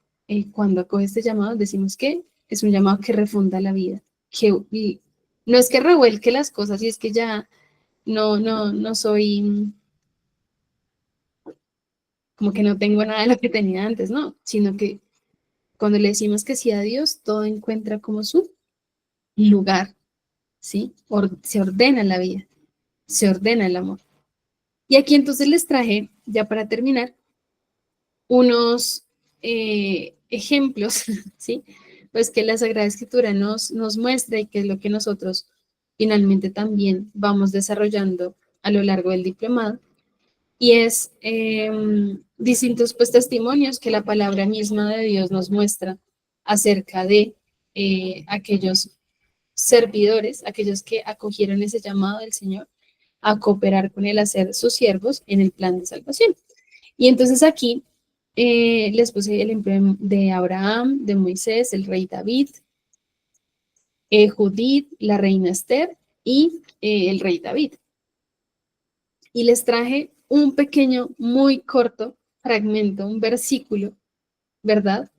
cuando acoge este llamado, decimos que es un llamado que refunda la vida, y no es que revuelque las cosas y es que ya no soy, como que no tengo nada de lo que tenía antes, no, sino que cuando le decimos que sí a Dios, todo encuentra como su lugar, ¿sí? Se ordena la vida, se ordena el amor. Y aquí entonces les traje, ya para terminar, unos ejemplos, ¿sí? Pues que la Sagrada Escritura nos muestra y que es lo que nosotros finalmente también vamos desarrollando a lo largo del diplomado. Y es distintos pues, testimonios que la palabra misma de Dios nos muestra acerca de aquellos servidores, aquellos que acogieron ese llamado del Señor a cooperar con él, a ser sus siervos en el plan de salvación. Y entonces aquí les puse el ejemplo de Abraham, de Moisés, el rey David, Judith, la reina Esther y el rey David. Y les traje un pequeño, muy corto fragmento, un versículo, ¿verdad?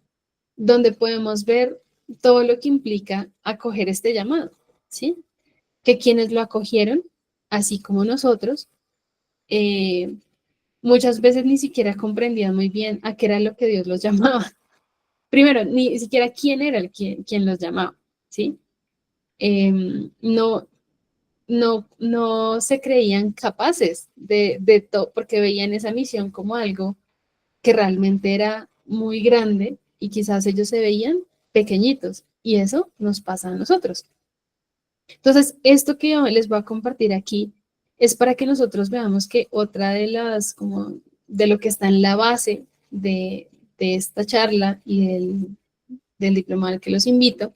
Donde podemos ver todo lo que implica acoger este llamado, ¿sí? Que quienes lo acogieron, así como nosotros, muchas veces ni siquiera comprendían muy bien a qué era lo que Dios los llamaba. Primero, ni siquiera quién era quien los llamaba, ¿sí? No, no se creían capaces de todo, porque veían esa misión como algo que realmente era muy grande y quizás ellos se veían pequeñitos y eso nos pasa a nosotros. Entonces, esto que yo les voy a compartir aquí es para que nosotros veamos que otra de las, como de lo que está en la base de esta charla y del diplomado al que los invito,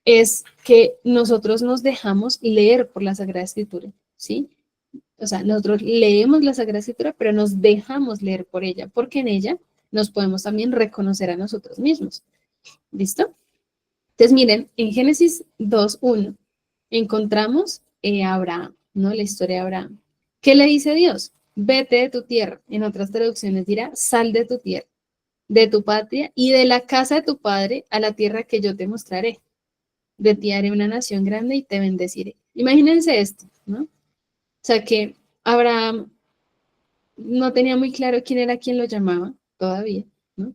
es que nosotros nos dejamos leer por la Sagrada Escritura, ¿sí? O sea, nosotros leemos la Sagrada Escritura, pero nos dejamos leer por ella, porque en ella nos podemos también reconocer a nosotros mismos. ¿Listo? Entonces, miren, en Génesis 2:1 encontramos a Abraham, ¿no? La historia de Abraham. ¿Qué le dice Dios? Vete de tu tierra. En otras traducciones dirá, sal de tu tierra, de tu patria y de la casa de tu padre a la tierra que yo te mostraré. De ti haré una nación grande y te bendeciré. Imagínense esto, ¿no? O sea que Abraham no tenía muy claro quién era quien lo llamaba todavía, ¿no?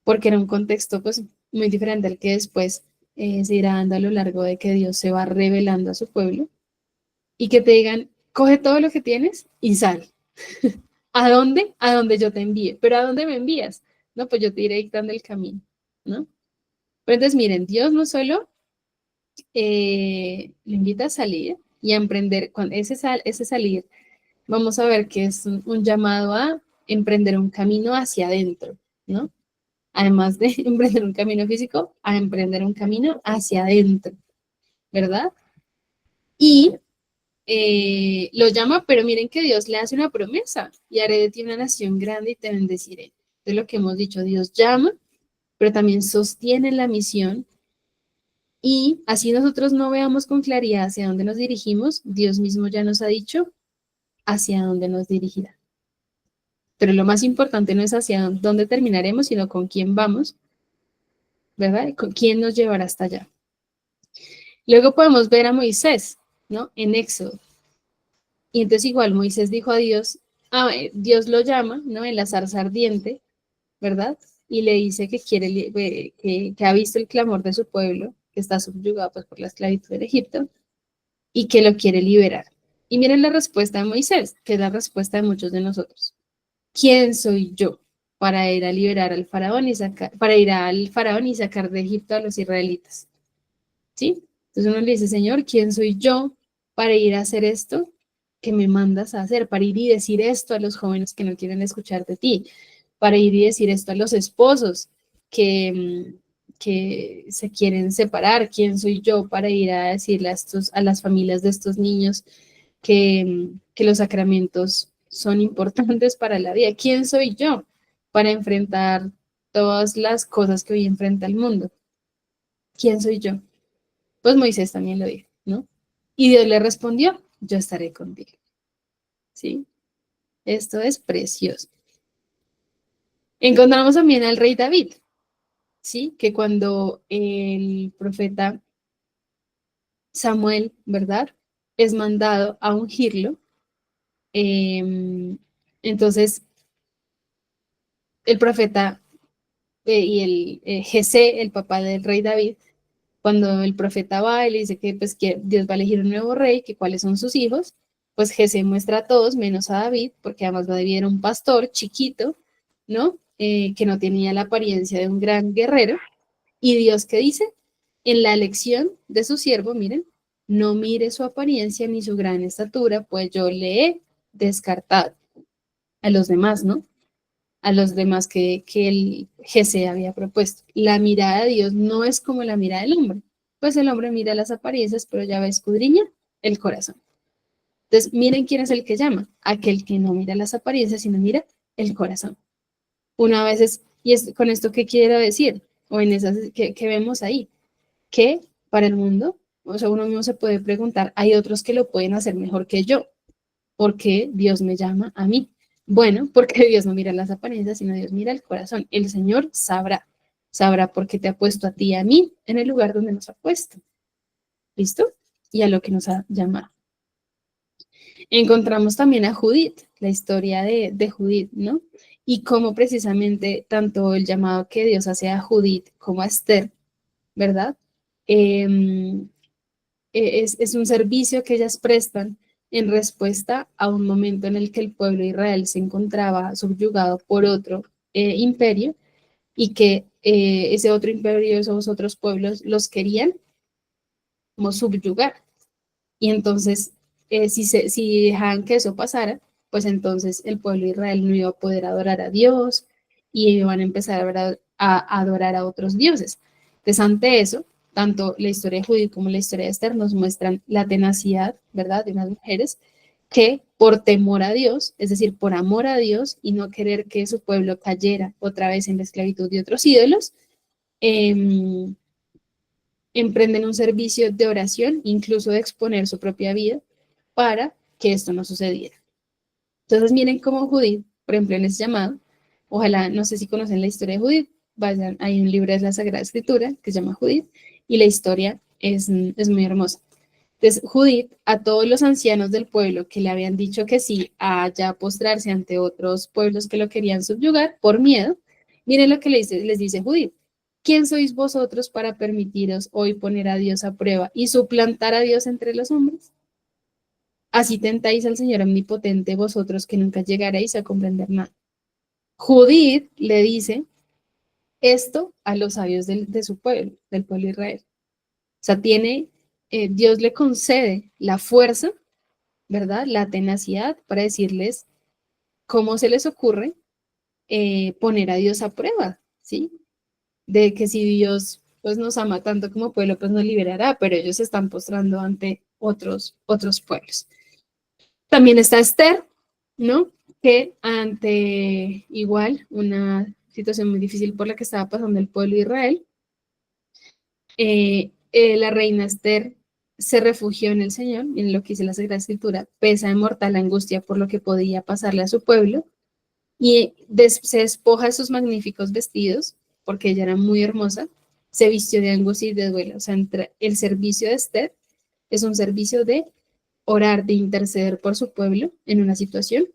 Porque era un contexto pues muy diferente al que después se irá dando a lo largo de que Dios se va revelando a su pueblo y que te digan, coge todo lo que tienes y sal. ¿A dónde? A donde yo te envíe. ¿Pero a dónde me envías? No, pues yo te iré dictando el camino, ¿no? Pero entonces miren, Dios no solo le invita a salir y a emprender, con ese salir, vamos a ver que es un llamado a emprender un camino hacia adentro, ¿no? Además de emprender un camino físico, a emprender un camino hacia adentro, ¿verdad? Y lo llama, pero miren que Dios le hace una promesa y haré de ti una nación grande y te bendeciré. Es lo que hemos dicho, Dios llama, pero también sostiene la misión y así nosotros no veamos con claridad hacia dónde nos dirigimos, Dios mismo ya nos ha dicho hacia dónde nos dirigirá. Pero lo más importante no es hacia dónde terminaremos, sino con quién vamos, ¿verdad? Con quién nos llevará hasta allá. Luego podemos ver a Moisés, ¿no? En Éxodo. Y entonces igual Moisés dijo a Dios, Dios lo llama, ¿no? En la zarza ardiente, ¿verdad? Y le dice que que ha visto el clamor de su pueblo, que está subyugado pues, por la esclavitud de Egipto, y que lo quiere liberar. Y miren la respuesta de Moisés, que es la respuesta de muchos de nosotros. ¿Quién soy yo para ir a liberar al faraón para ir al faraón y sacar de Egipto a los israelitas? ¿Sí? Entonces uno le dice, Señor, ¿quién soy yo para ir a hacer esto que me mandas a hacer? Para ir y decir esto a los jóvenes que no quieren escuchar de ti, para ir y decir esto a los esposos que se quieren separar. ¿Quién soy yo para ir a decirle a las familias de estos niños que los sacramentos son importantes para la vida? ¿Quién soy yo para enfrentar todas las cosas que hoy enfrenta el mundo? ¿Quién soy yo? Pues Moisés también lo dijo, ¿no? Y Dios le respondió, yo estaré contigo. ¿Sí? Esto es precioso. Encontramos también al rey David, ¿sí? Que cuando el profeta Samuel, ¿verdad? Es mandado a ungirlo, entonces el profeta y el Jesé, el papá del rey David, cuando el profeta va y le dice que, pues, que Dios va a elegir un nuevo rey, que cuáles son sus hijos, pues Jesé muestra a todos menos a David, porque además David era un pastor chiquito, ¿no? Que no tenía la apariencia de un gran guerrero. Y Dios, ¿qué dice? En la elección de su siervo, miren, no mire su apariencia ni su gran estatura, pues yo le he descartado a los demás, ¿no? A los demás que el GC había propuesto. La mirada de Dios no es como la mirada del hombre, pues el hombre mira las apariencias, pero ya ve escudriña el corazón. Entonces, miren quién es el que llama, aquel que no mira las apariencias, sino mira el corazón. Una vez es, y es con esto qué quiero decir, o en esas que vemos ahí, que para el mundo, o sea, uno mismo se puede preguntar, hay otros que lo pueden hacer mejor que yo, ¿por qué Dios me llama a mí? Bueno, porque Dios no mira las apariencias, sino Dios mira el corazón. El Señor sabrá por qué te ha puesto a ti y a mí en el lugar donde nos ha puesto. ¿Listo? Y a lo que nos ha llamado. Encontramos también a Judith, la historia de Judith, ¿no? Y cómo precisamente tanto el llamado que Dios hace a Judith como a Esther, ¿verdad? Es un servicio que ellas prestan en respuesta a un momento en el que el pueblo de Israel se encontraba subyugado por otro imperio y que ese otro imperio, esos otros pueblos los querían como subyugar. Y entonces, si dejaban que eso pasara, pues entonces el pueblo de Israel no iba a poder adorar a Dios y iban a empezar a adorar a otros dioses. Entonces, ante eso, tanto la historia de Judith como la historia de Esther nos muestran la tenacidad, ¿verdad?, de unas mujeres que por temor a Dios, es decir, por amor a Dios y no querer que su pueblo cayera otra vez en la esclavitud de otros ídolos, eh, emprenden un servicio de oración, incluso de exponer su propia vida para que esto no sucediera. Entonces miren cómo Judith, por ejemplo, en ese llamado, ojalá, no sé si conocen la historia de Judith, vayan, hay un libro de la Sagrada Escritura que se llama Judith y la historia es muy hermosa. Entonces Judith, a todos los ancianos del pueblo que le habían dicho que sí a ya postrarse ante otros pueblos que lo querían subyugar por miedo, miren lo que les dice Judith. ¿Quién sois vosotros para permitiros hoy poner a Dios a prueba y suplantar a Dios entre los hombres? Así tentáis al Señor omnipotente vosotros que nunca llegaréis a comprender nada. Judith le dice esto a los sabios de su pueblo, del pueblo de Israel. O sea, Dios le concede la fuerza, ¿verdad? La tenacidad para decirles cómo se les ocurre poner a Dios a prueba, ¿sí? De que si Dios pues nos ama tanto como pueblo, pues nos liberará, pero ellos se están postrando ante otros pueblos. También está Esther, ¿no? Que ante igual una situación muy difícil por la que estaba pasando el pueblo de Israel, la reina Esther se refugió en el Señor, en lo que dice la Sagrada Escritura, pesa de mortal angustia por lo que podía pasarle a su pueblo, y se despoja de sus magníficos vestidos, porque ella era muy hermosa, se vistió de angustia y de duelo. O sea, el servicio de Esther es un servicio de orar, de interceder por su pueblo en una situación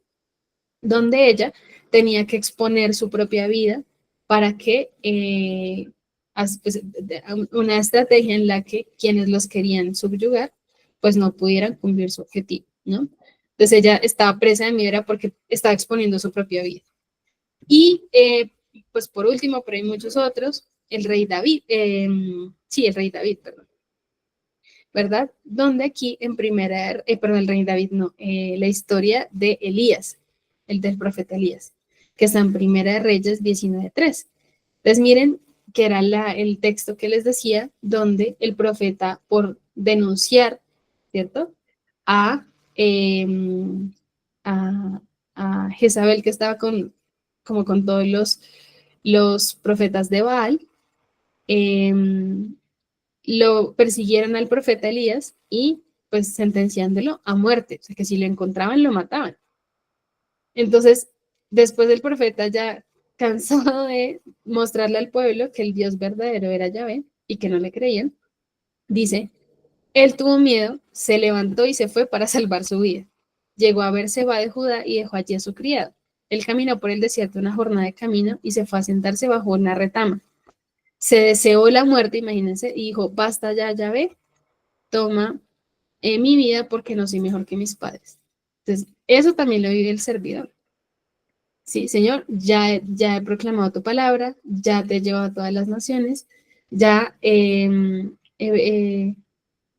donde ella tenía que exponer su propia vida para que pues, una estrategia en la que quienes los querían subyugar pues no pudieran cumplir su objetivo, ¿no? Entonces ella estaba presa de miedo porque estaba exponiendo su propia vida. Y pues por último, pero hay muchos otros, el rey David, sí, el rey David, perdón, ¿verdad? Donde aquí en perdón, el rey David no, la historia de Elías, el del profeta Elías, que está en Primera de Reyes 19:3. Entonces miren que era el texto que les decía, donde el profeta por denunciar, ¿cierto? A, eh, a, a Jezabel que estaba como con todos los profetas de Baal, eh, lo persiguieron al profeta Elías y pues sentenciándolo a muerte, o sea que si lo encontraban lo mataban. Entonces, después del profeta ya cansado de mostrarle al pueblo que el Dios verdadero era Yahvé y que no le creían, dice, él tuvo miedo, se levantó y se fue para salvar su vida. Llegó a Berseba de Judá y dejó allí a su criado. Él caminó por el desierto una jornada de camino y se fue a sentarse bajo una retama. Se deseó la muerte, imagínense, y dijo, basta ya, Yahvé, toma mi vida porque no soy mejor que mis padres. Entonces, eso también lo vive el servidor. Sí, Señor, ya he proclamado tu palabra, ya te he llevado a todas las naciones, ya he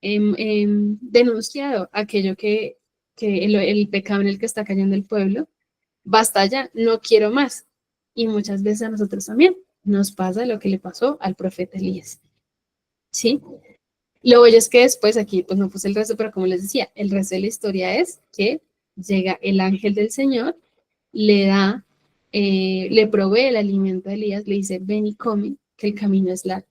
denunciado aquello que que el pecado en el que está cayendo el pueblo, basta ya, no quiero más. Y muchas veces a nosotros también nos pasa lo que le pasó al profeta Elías, ¿sí? Lo bello es que después aquí, pues no puse el resto, pero como les decía, el resto de la historia es que llega el ángel del Señor, le da, le provee el alimento a Elías, le dice, ven y come, que el camino es largo.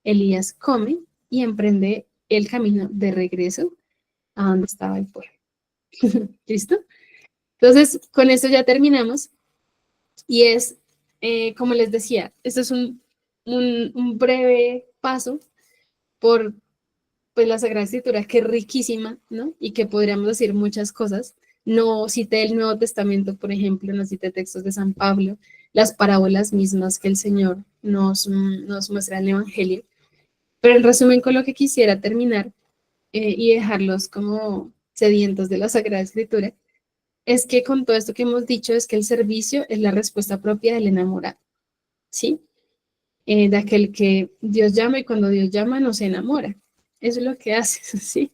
Elías come y emprende el camino de regreso a donde estaba el pueblo. ¿Listo? Entonces, con esto ya terminamos y es, como les decía, esto es un breve paso por pues la Sagrada Escritura, que es riquísima, ¿no? Y que podríamos decir muchas cosas. No cité el Nuevo Testamento, por ejemplo, no cité textos de San Pablo, las parábolas mismas que el Señor nos muestra en el Evangelio. Pero en resumen, con lo que quisiera terminar y dejarlos como sedientos de la Sagrada Escritura, es que con todo esto que hemos dicho, es que el servicio es la respuesta propia del enamorado, ¿sí? De aquel que Dios llama y cuando Dios llama nos enamora. Eso es lo que hace, ¿sí?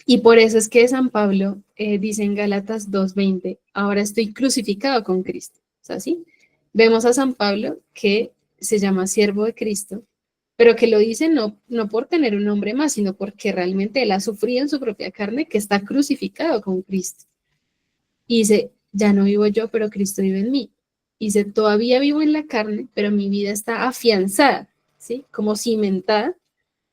Y por eso es que San Pablo dice en Gálatas 2:20, ahora estoy crucificado con Cristo. ¿Es así? Vemos a San Pablo que se llama siervo de Cristo, pero que lo dice no por tener un nombre más, sino porque realmente él ha sufrido en su propia carne que está crucificado con Cristo. Y dice, ya no vivo yo, pero Cristo vive en mí. Y dice, todavía vivo en la carne, pero mi vida está afianzada, ¿sí? Como cimentada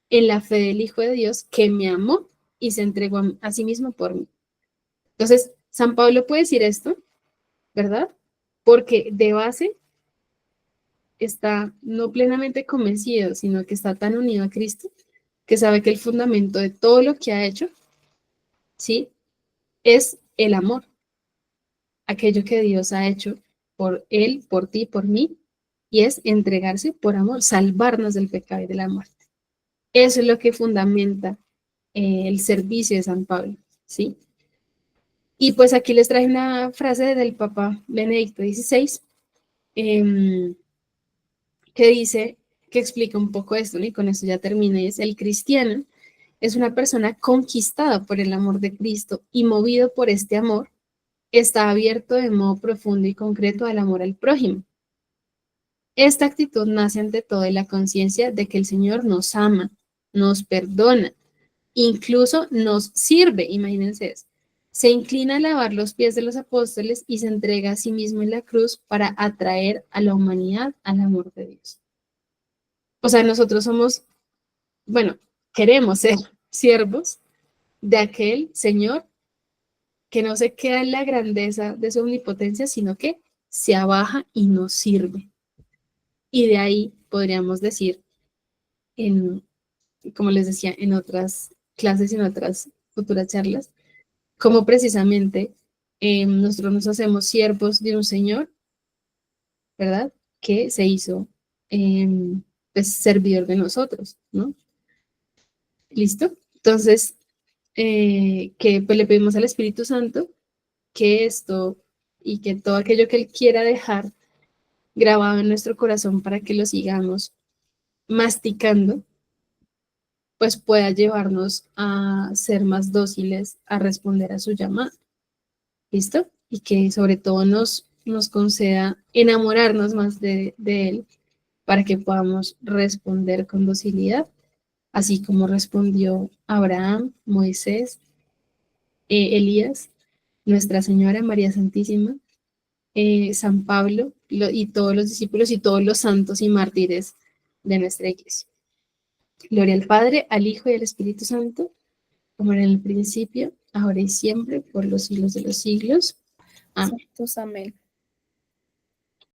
en la fe del Hijo de Dios que me amó y se entregó a sí mismo por mí. Entonces, San Pablo puede decir esto, ¿verdad? Porque de base está no plenamente convencido, sino que está tan unido a Cristo que sabe que el fundamento de todo lo que ha hecho, ¿sí? Es el amor, aquello que Dios ha hecho por él, por ti, por mí, y es entregarse por amor, salvarnos del pecado y de la muerte. Eso es lo que fundamenta el servicio de San Pablo, ¿sí? Y pues aquí les traje una frase del Papa Benedicto XVI que dice, que explica un poco esto, ¿no? Y con esto ya termino, y es el cristiano es una persona conquistada por el amor de Cristo y movido por este amor, está abierto de modo profundo y concreto al amor al prójimo. Esta actitud nace ante todo de la conciencia de que el Señor nos ama, nos perdona, incluso nos sirve, imagínense eso. Se inclina a lavar los pies de los apóstoles y se entrega a sí mismo en la cruz para atraer a la humanidad al amor de Dios. O sea, nosotros somos, bueno, queremos ser siervos de aquel Señor que no se queda en la grandeza de su omnipotencia, sino que se abaja y nos sirve. Y de ahí podríamos decir, como les decía, en otras clases y en otras futuras charlas, cómo precisamente nosotros nos hacemos siervos de un Señor, ¿verdad? Que se hizo pues, servidor de nosotros, ¿no? ¿Listo? Entonces, que pues le pedimos al Espíritu Santo que esto y que todo aquello que Él quiera dejar grabado en nuestro corazón para que lo sigamos masticando, pues pueda llevarnos a ser más dóciles a responder a su llamada. ¿Listo? Y que sobre todo nos conceda enamorarnos más de Él para que podamos responder con docilidad, así como respondió Abraham, Moisés, Elías, Nuestra Señora María Santísima, San Pablo y todos los discípulos y todos los santos y mártires de nuestra iglesia. Gloria al Padre, al Hijo y al Espíritu Santo, como era en el principio, ahora y siempre, por los siglos de los siglos. Amén. Santos, amén.